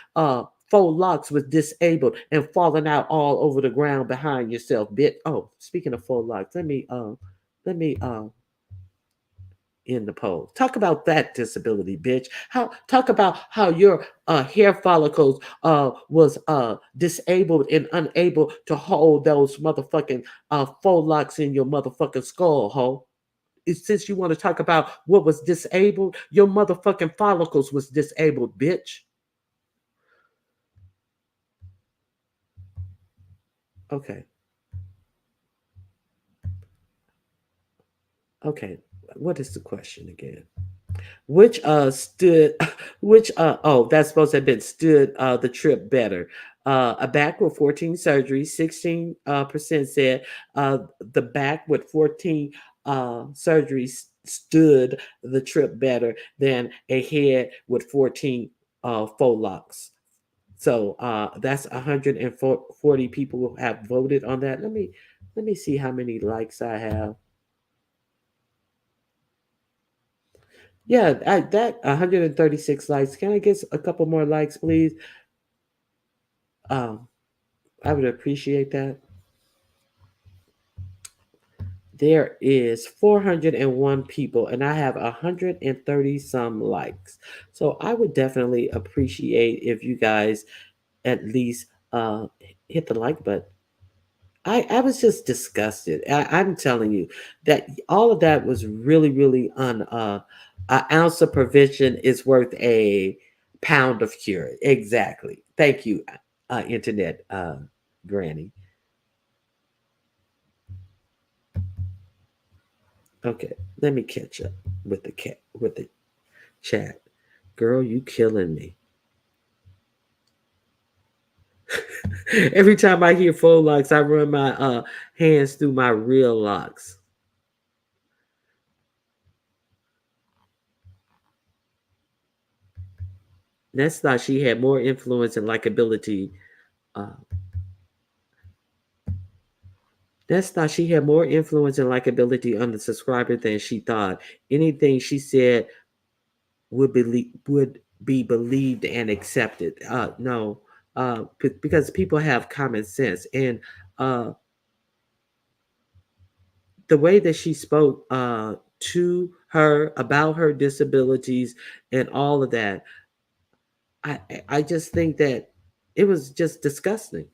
faux locks was disabled and falling out all over the ground behind yourself, bitch. Oh, speaking of faux locks, let me in the poll. Talk about that disability, bitch. How talk about how your hair follicles was disabled and unable to hold those motherfucking faux locks in your motherfucking skull, ho. Since you want to talk about what was disabled, your motherfucking follicles was disabled, bitch. Okay, okay. What is the question again? Which stood which that's supposed to have been stood the trip better. A back with 14 surgeries, 16 percent said the back with 14 surgeries stood the trip better than a head with 14 faux locks. So that's 140 people who have voted on that. Let me see how many likes I have. Yeah, that 136 likes. Can I get a couple more likes, please? Um, I would appreciate that. There is 401 people, and I have 130 some likes. So I would definitely appreciate if you guys at least hit the like button. I was just disgusted. I'm telling you that all of that was really, really an ounce of prevention is worth a pound of cure. Exactly. Thank you, internet granny. Okay, let me catch up with the chat. Girl, you killing me. Every time I hear phone locks, I run my hands through my real locks. That's not she had more influence and likability. Uh, that's not she had more influence and likability on the subscriber than she thought. Anything she said would be believed and accepted. No, because people have common sense, and uh, the way that she spoke to her about her disabilities and all of that, I just think that it was just disgusting.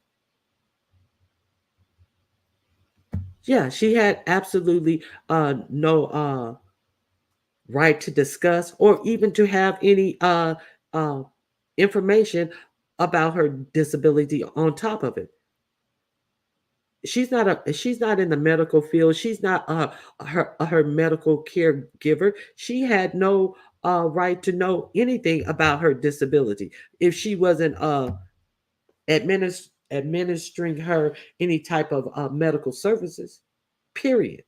Yeah, she had absolutely no right to discuss or even to have any information about her disability on top of it. She's not in the medical field. She's not her medical caregiver. She had no right to know anything about her disability if she wasn't administering her any type of medical services. Period.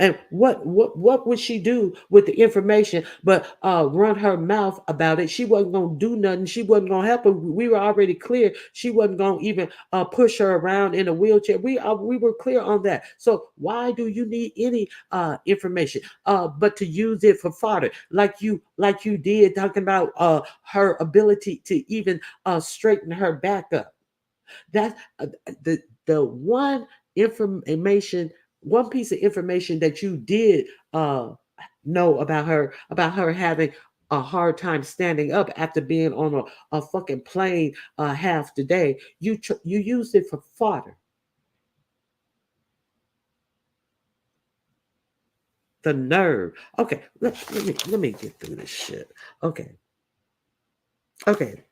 And what would she do with the information but run her mouth about it? She wasn't gonna do nothing. She wasn't gonna help her. We were already clear. She wasn't gonna even push her around in a wheelchair. We were clear on that. So why do you need any information but to use it for fodder, like you did talking about her ability to even straighten her back up? That's the information, one piece of information that you did know about her having a hard time standing up after being on a fucking plane half the day. You used it for fodder. The nerve. Okay, let me get through this shit. Okay, okay.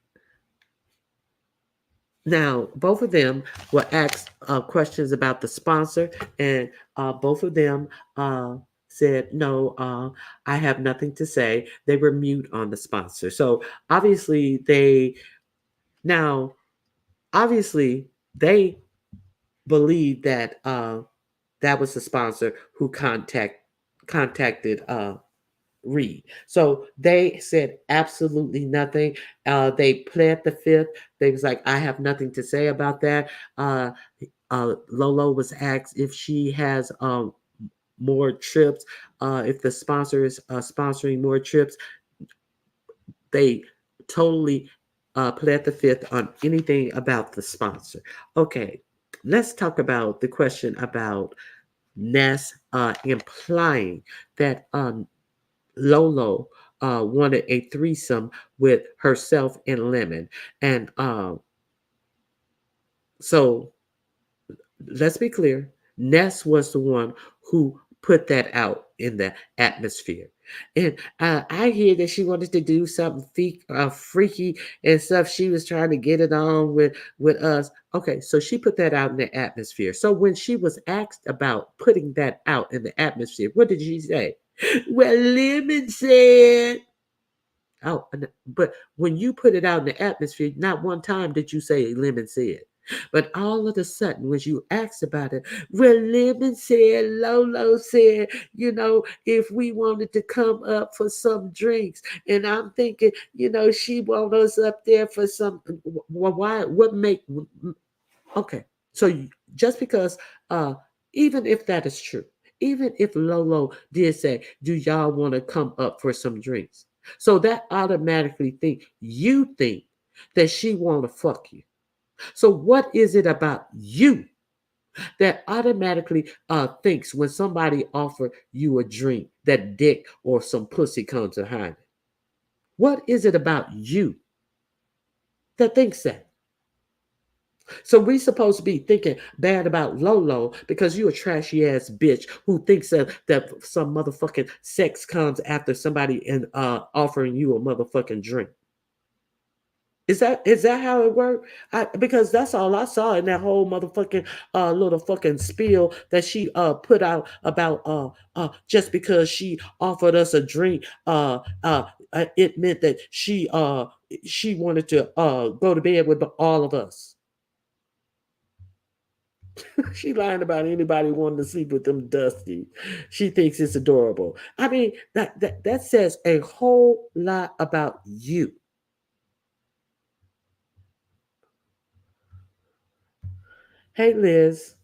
Now, both of them were asked questions about the sponsor, and both of them said, "No, I have nothing to say." They were mute on the sponsor. So obviously, now obviously they believe that that was the sponsor who contacted Reed. So they said absolutely nothing. They pled the fifth. They was like, I have nothing to say about that. Lolo was asked if she has more trips, if the sponsor is sponsoring more trips. They totally pled the fifth on anything about the sponsor. Okay, let's talk about the question about Ness implying that Lolo wanted a threesome with herself and Lemon. And so let's be clear, Ness was the one who put that out in the atmosphere. And I hear that she wanted to do something freaky and stuff. She was trying to get it on with us. Okay, so she put that out in the atmosphere. So when she was asked about putting that out in the atmosphere, what did she say? Well, Lemon said. Oh, but when you put it out in the atmosphere, not one time did you say Lemon said. But all of a sudden, when you asked about it, well, Lemon said, Lolo said, if we wanted to come up for some drinks. And I'm thinking, she want us up there for some, why, what make, okay. So just because, even if that is true, even if Lolo did say, do y'all want to come up for some drinks? So that automatically think that she want to fuck you. So what is it about you that automatically thinks when somebody offer you a drink that dick or some pussy comes behind it? What is it about you that thinks that? So we supposed to be thinking bad about Lolo because you a trashy ass bitch who thinks that some motherfucking sex comes after somebody and offering you a motherfucking drink. Is that how it worked? Because that's all I saw in that whole motherfucking little fucking spiel that she put out about just because she offered us a drink it meant that she wanted to go to bed with all of us. She lying about anybody wanting to sleep with them Dusty. She thinks it's adorable. I mean, that says a whole lot about you. Hey, Liz.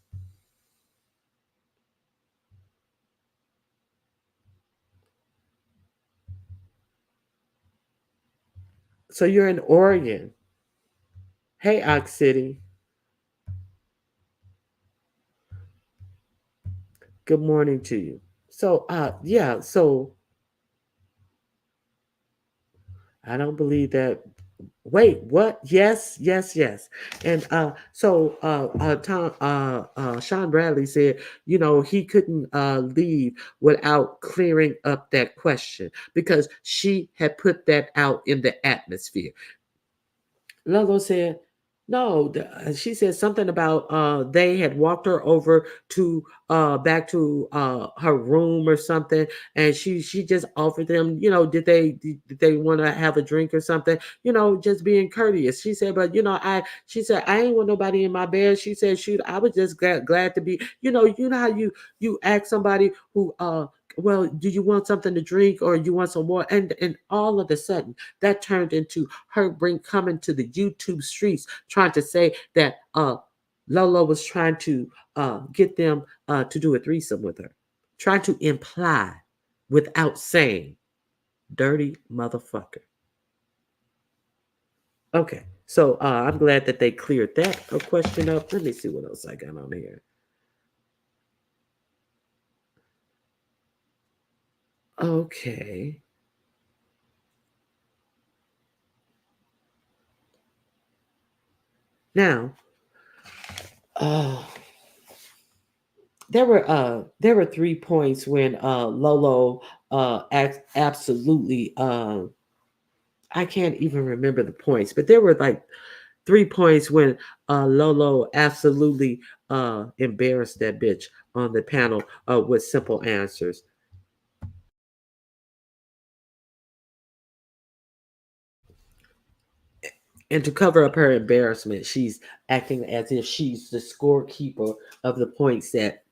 So you're in Oregon. Hey, Ox City. Good morning to you. So, yeah. So I don't believe that. Wait, what? Yes, yes, yes. And Sean Bradley said, he couldn't leave without clearing up that question because she had put that out in the atmosphere. Lolo said, No, she said something about they had walked her over to back to her room or something, and she just offered them, did they want to have a drink or something, just being courteous. She said, but she said I ain't want nobody in my bed. She said, shoot, I was just glad to be, how you ask somebody who well, do you want something to drink or you want some more? And all of a sudden that turned into her bring coming to the YouTube streets trying to say that Lolo was trying to get them to do a threesome with her, trying to imply without saying, dirty motherfucker. Okay, so I'm glad that they cleared that question up. Let me see what else I got on here. Okay, now uh, there were 3 points when Lolo absolutely I can't even remember the points, but there were like 3 points when Lolo absolutely embarrassed that bitch on the panel with simple answers. And to cover up her embarrassment, she's acting as if she's the scorekeeper of the points that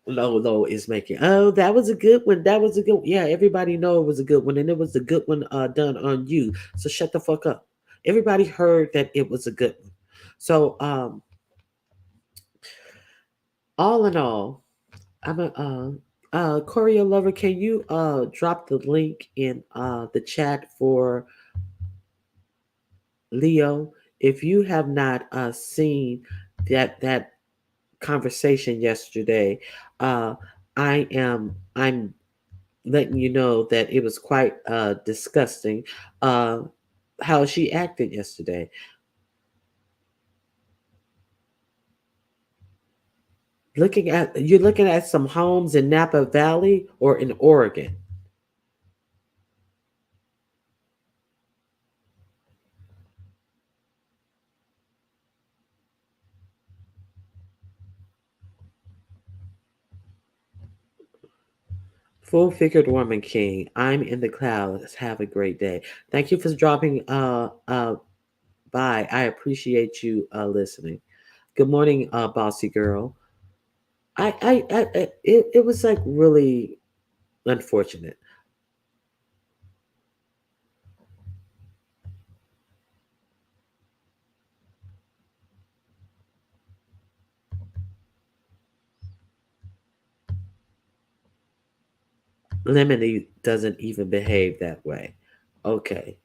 Lolo is making. Oh, that was a good one. That was a good one. Yeah, everybody know it was a good one, and it was a good one done on you. So shut the fuck up. Everybody heard that it was a good one. So all in all, I'm a Choreo lover. Can you drop the link in the chat for Leo? If you have not seen that conversation yesterday, uh, I'm letting you know that it was quite disgusting how she acted yesterday. You're looking at some homes in Napa Valley or in Oregon. Full figured woman king. I'm in the clouds. Have a great day. Thank you for dropping by. I appreciate you listening. Good morning, bossy girl. It was like really unfortunate. Lemony doesn't even behave that way. Okay.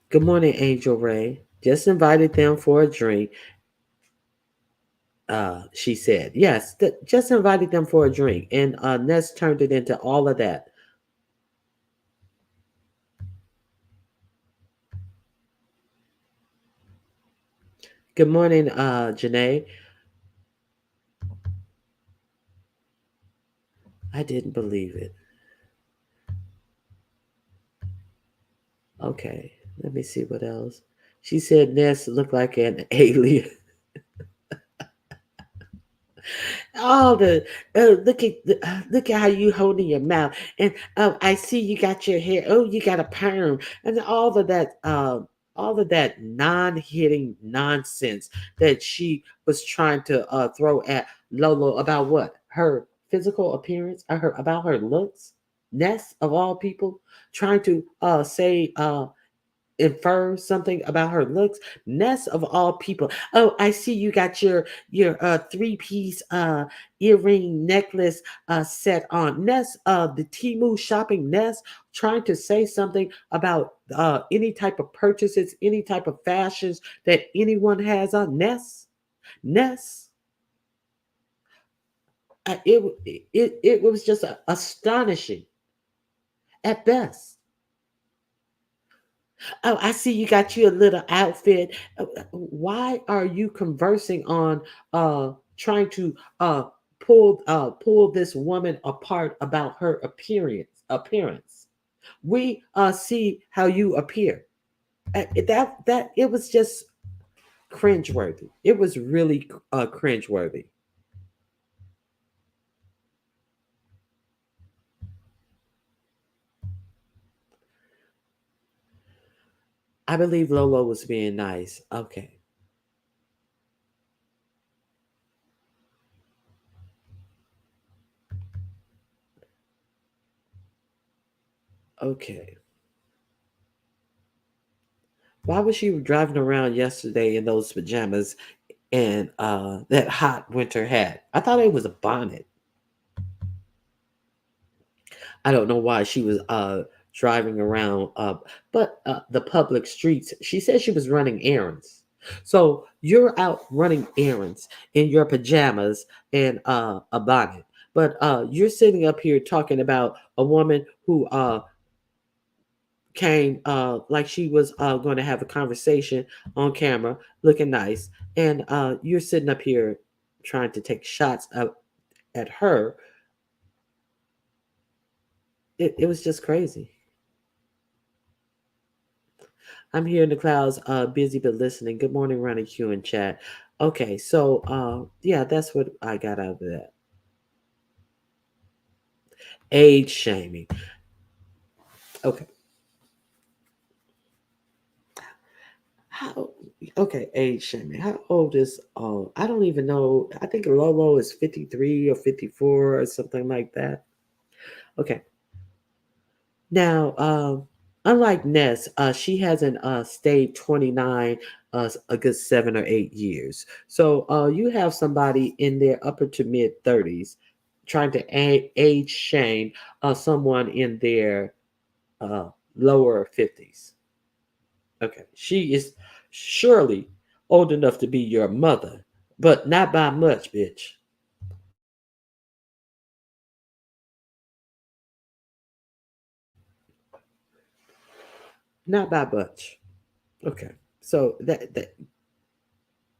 Good morning, Angel Ray. Just invited them for a drink. She said, yes, just invited them for a drink. And Ness turned it into all of that. Good morning, Janae. I didn't believe it. Okay, let me see what else. She said Ness looked like an alien. Oh, the look at how you holding your mouth, and oh, I see you got your hair. Oh, you got a perm, and all of that non-hitting nonsense that she was trying to throw at Lolo about what her physical appearance, or her about her looks. Ness of all people, trying to say infer something about her looks. Ness of all people. Oh, I see you got your three-piece earring necklace set on. Ness, the Timu shopping. Ness trying to say something about any type of purchases, any type of fashions that anyone has on. Ness. It was just astonishing at best. Oh, I see you got you a little outfit. Why are you conversing on trying to pull this woman apart about her appearance? appearance. We see how you appear. That it was just cringeworthy. It was really cringeworthy. I believe Lolo was being nice. Okay. Okay. Why was she driving around yesterday in those pajamas and that hot winter hat? I thought it was a bonnet. I don't know why she was driving around but the public streets. She said she was running errands. So you're out running errands in your pajamas and a bonnet. But you're sitting up here talking about a woman who came like she was going to have a conversation on camera, looking nice, and you're sitting up here trying to take shots at her. It was just crazy. I'm here in the clouds, busy but listening. Good morning, Ronnie Q in chat. Okay, so yeah, that's what I got out of that. Age shaming. Okay, how? Okay, age shaming. How old is? Oh, I don't even know. I think Lolo is 53 or 54 or something like that. Okay, now unlike Ness, she hasn't stayed 29 a good 7 or 8 years. So you have somebody in their upper to mid 30s trying to age shame someone in their uh, lower 50s. Okay. She is surely old enough to be your mother, but not by much, bitch. Not by much. Okay. So that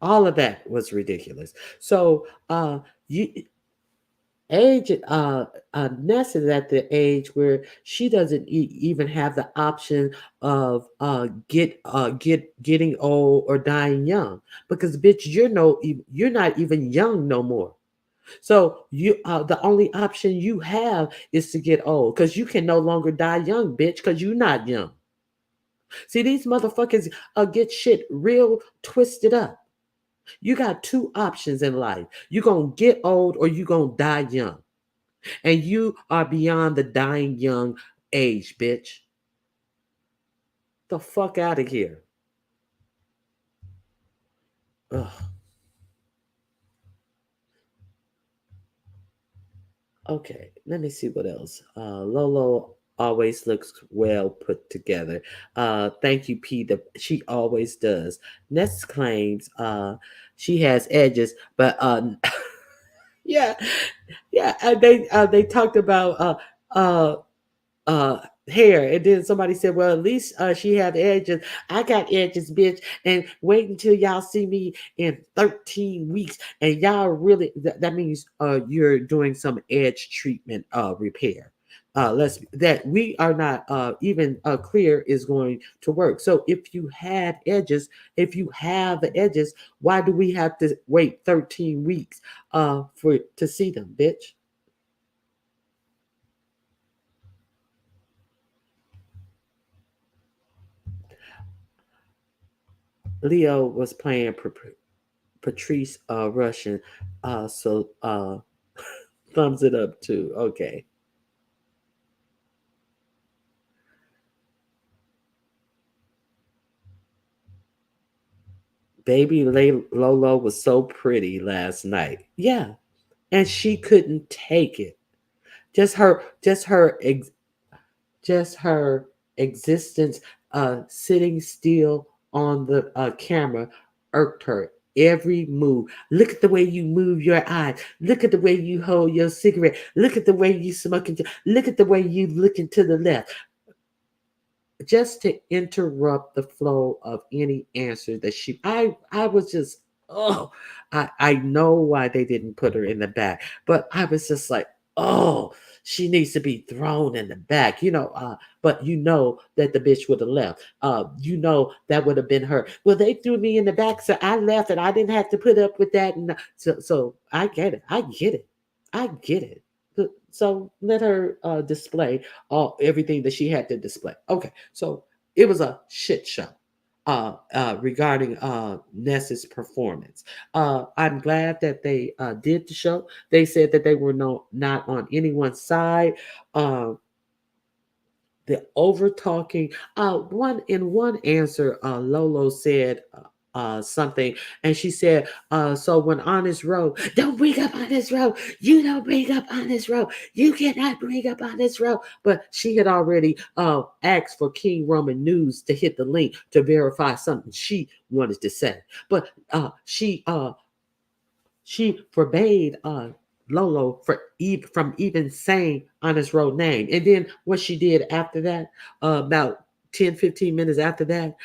all of that was ridiculous. So you age Ness is at the age where she doesn't even have the option of getting old or dying young, because bitch, you're not even young no more. So you the only option you have is to get old, because you can no longer die young, bitch, because you're not young. See, these motherfuckers get shit real twisted up. You got two options in life: you gonna get old or you gonna die young, and you are beyond the dying young age, bitch. The fuck out of here. Ugh. Okay, let me see what else. Lolo always looks well put together. Thank you, P. She always does. Ness claims she has edges, but yeah, yeah. They talked about uh uh hair, and then somebody said, well, at least she have edges. I got edges, bitch, and wait until y'all see me in 13 weeks, and y'all really that means you're doing some edge treatment repair. Let's that we are not even clear is going to work. So if you had edges, if you have the edges, why do we have to wait 13 weeks for to see them, bitch? Leo was playing Patrice Russian. So thumbs it up too. Okay. Baby Lolo was so pretty last night. Yeah. And she couldn't take it. Just her just her just her existence sitting still on the camera irked her. Every move. Look at the way you move your eyes. Look at the way you hold your cigarette. Look at the way you smoking. Look at the way you looking to the left. Just to interrupt the flow of any answer that I was just, oh, I know why they didn't put her in the back, but I was just like, Oh, she needs to be thrown in the back, but that the bitch would have left. That would have been her. Well, they threw me in the back, so I left, and I didn't have to put up with that. And so I get it. I get it. I get it. So let her display all everything that she had to display. Okay, so it was a shit show regarding Ness's performance. I'm glad that they did the show. They said that they were not on anyone's side. Uh, the over talking. One answer, Lolo said something, and she said, "So when Honest Row, don't bring up Honest Row. You don't bring up Honest Row. You cannot bring up Honest Row." But she had already asked for King Roman News to hit the link to verify something she wanted to say. But she forbade Lolo from even saying Honest Road name. And then what she did after that, about 10-15 minutes after that,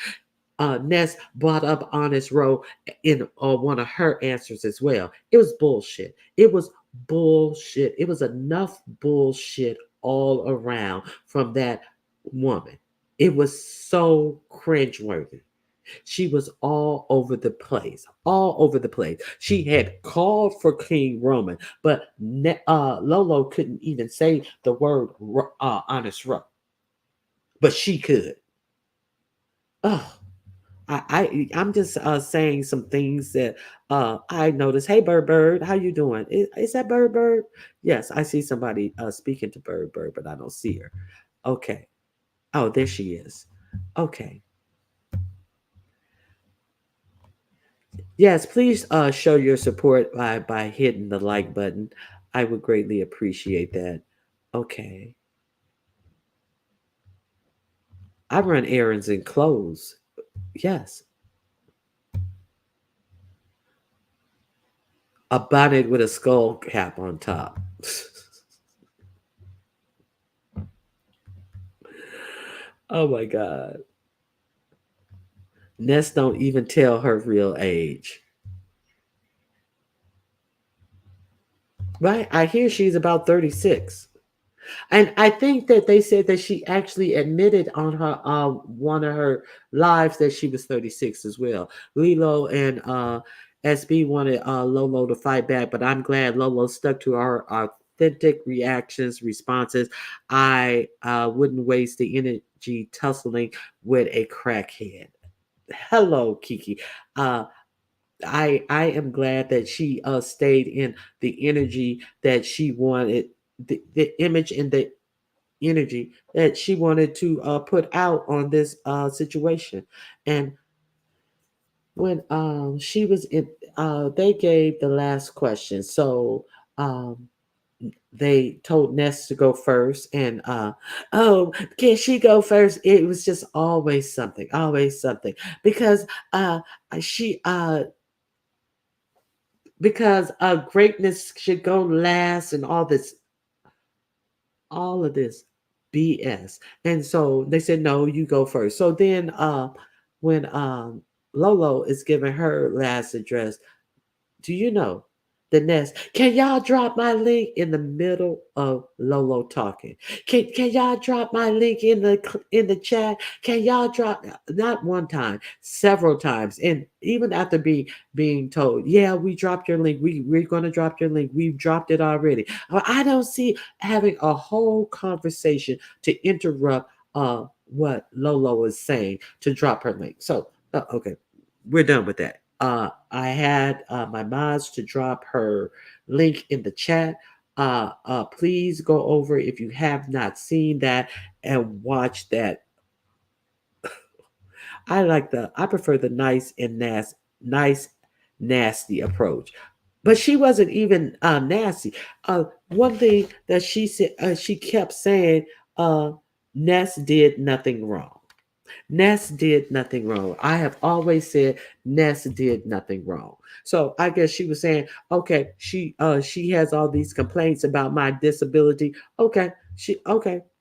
Ness brought up Honest Row in one of her answers as well. It was bullshit. It was bullshit. It was enough bullshit all around from that woman. It was so cringeworthy. She was all over the place, all over the place. She had called for King Roman, but Lolo couldn't even say the word honest row, but she could. Oh, I'm just saying some things that I noticed. Hey, Bird Bird, how you doing? Is that Bird Bird? Yes, I see somebody speaking to Bird Bird, but I don't see her. Okay. Oh, there she is. Okay. Yes, please show your support by hitting the like button. I would greatly appreciate that. Okay. I run errands and clothes. Yes. A bonnet with a skull cap on top. Oh my God. Ness don't even tell her real age. Right? I hear she's about 36. And I think that they said that she actually admitted on her one of her lives that she was 36 as well. Lilo and SB wanted Lolo to fight back, but I'm glad Lolo stuck to her authentic reactions, responses. I wouldn't waste the energy tussling with a crackhead. Hello, Kiki. Uh, I am glad that she stayed in the energy that she wanted, the image and the energy that she wanted to put out on this situation. And when she was in, they gave the last question. So um, they told Ness to go first, and oh, can she go first? It was just always something, because she because greatness should go last, and all of this BS. And so they said, no, you go first. So then when Lolo is giving her last address, do you know the next? Can y'all drop my link in the middle of Lolo talking? Can y'all drop my link in the chat? Can y'all drop not one time, several times, and even after being told, yeah, we dropped your link. We're gonna drop your link. We've dropped it already. I don't see having a whole conversation to interrupt what Lolo is saying to drop her link. So okay, we're done with that. I had my mods to drop her link in the chat. Please go over if you have not seen that and watch that. I prefer the nice nasty approach. But she wasn't even nasty. One thing that she said, she kept saying, uh, Ness did nothing wrong. Ness did nothing wrong. I have always said Ness did nothing wrong. So I guess she was saying, okay, she has all these complaints about my disability. Okay,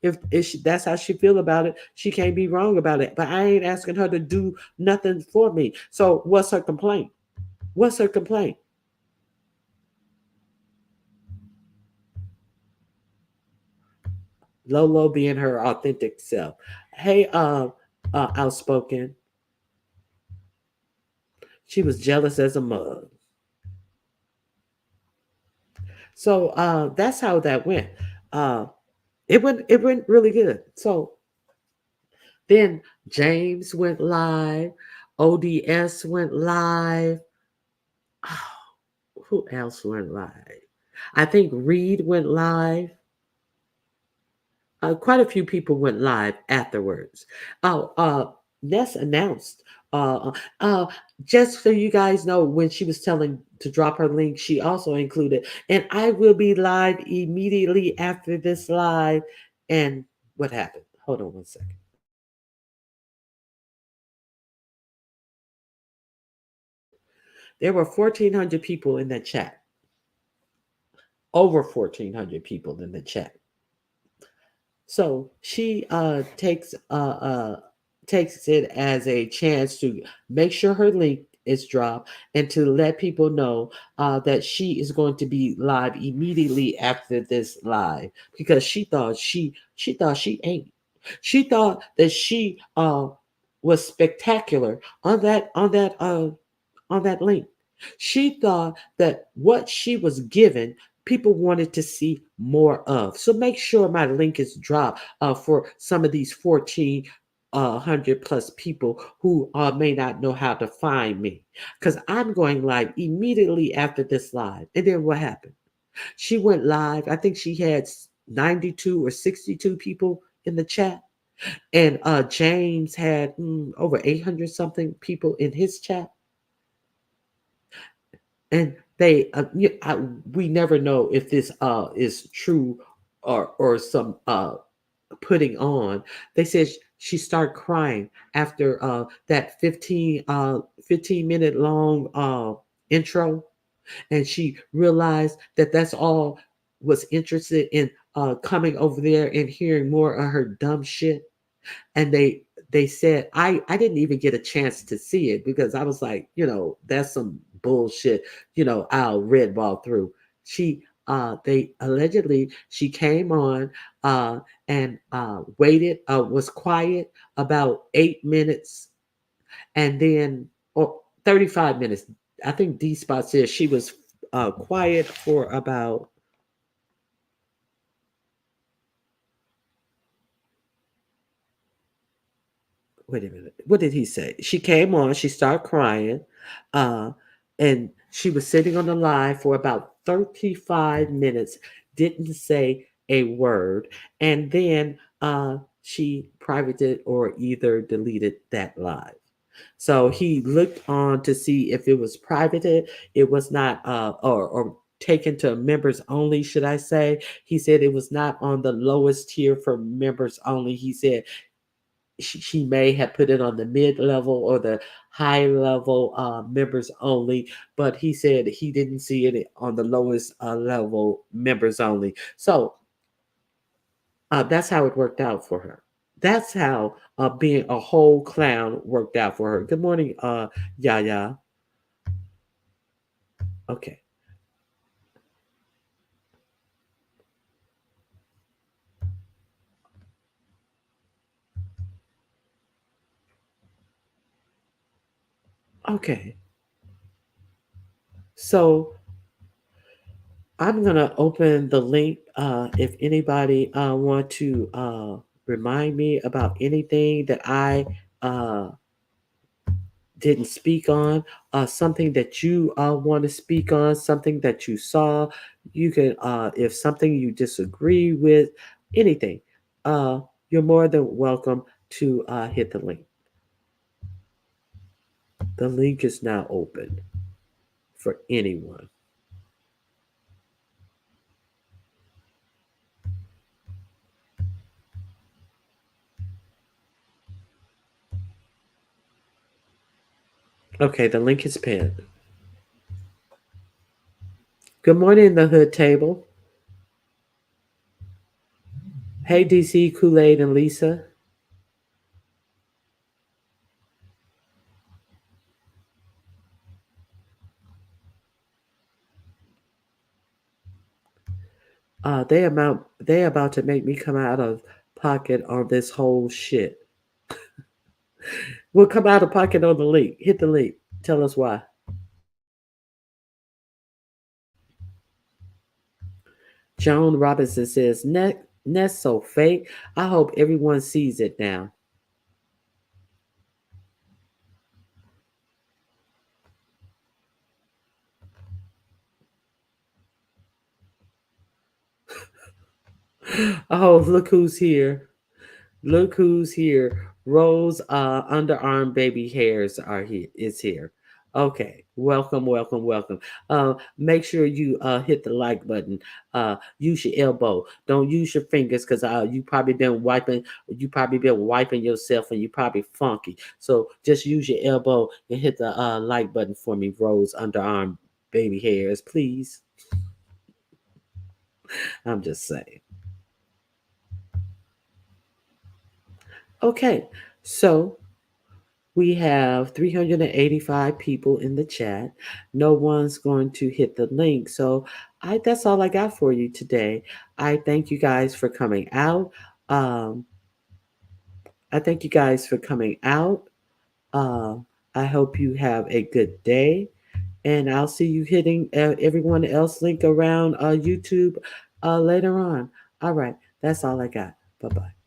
if that's how she feel about it, she can't be wrong about it. But I ain't asking her to do nothing for me. So what's her complaint? What's her complaint? Lolo being her authentic self. Hey, outspoken. She was jealous as a mug. So that's how that went. Uh, it went really good. So then James went live, ODS went live. Who else went live? I think Reed went live. Quite a few people went live afterwards. Oh, Ness announced. Uh, uh, just so you guys know, when she was telling to drop her link, she also included, and I will be live immediately after this live. And what happened? Hold on one second. There were 1,400 people in that chat. Over 1,400 people in the chat. So she takes it as a chance to make sure her link is dropped and to let people know that she is going to be live immediately after this live because she thought she ate. She thought that she was spectacular on that link. She thought that what she was given, people wanted to see more of. So make sure my link is dropped for some of these 1,400 plus people who may not know how to find me. Because I'm going live immediately after this live. And then what happened? She went live. I think she had 92 or 62 people in the chat. And James had over 800 something people in his chat. And we never know if this is true or some putting on. They said she started crying after that 15-minute long intro, and she realized that that's all was interested in coming over there and hearing more of her dumb shit. And they said I didn't even get a chance to see it because I was like, that's some bullshit, I'll red ball through. She they allegedly she came on and waited, was quiet about 8 minutes, and then or 35 minutes. I think D Spot says she was quiet for about, wait a minute. What did he say? She came on, she started crying, uh, and she was sitting on the line for about 35 minutes, didn't say a word, and then she privated or either deleted that live. So he looked on to see if it was privated. It was not, or taken to members only, should I say. He said it was not on the lowest tier for members only. He said she may have put it on the mid level or the high level members only, but he said he didn't see it on the lowest level members only. So that's how it worked out for her. That's how being a whole clown worked out for her. Good morning, Yaya. Okay, okay. So I'm gonna open the link. If anybody want to remind me about anything that I didn't speak on, something that you want to speak on, something that you saw, you can, if something you disagree with, anything, you're more than welcome to hit the link. The link is now open for anyone. Okay, the link is pinned. Good morning, the hood table. Hey, DC, Kool-Aid, and Lisa. They about to make me come out of pocket on this whole shit. We'll come out of pocket on the link. Hit the link. Tell us why. Joan Robinson says, That's so fake. I hope everyone sees it now. Oh, look who's here. Look who's here. Rose underarm baby hairs are here is here. Okay. Welcome, welcome, welcome. Make sure you hit the like button. Use your elbow. Don't use your fingers because you probably been wiping yourself and you probably funky. So just use your elbow and hit the like button for me, Rose underarm baby hairs, please. I'm just saying. Okay. So we have 385 people in the chat. No one's going to hit the link. So that's all I got for you today. I thank you guys for coming out. Um, I thank you guys for coming out. Um, I hope you have a good day. And I'll see you hitting everyone else link around YouTube later on. All right. That's all I got. Bye bye.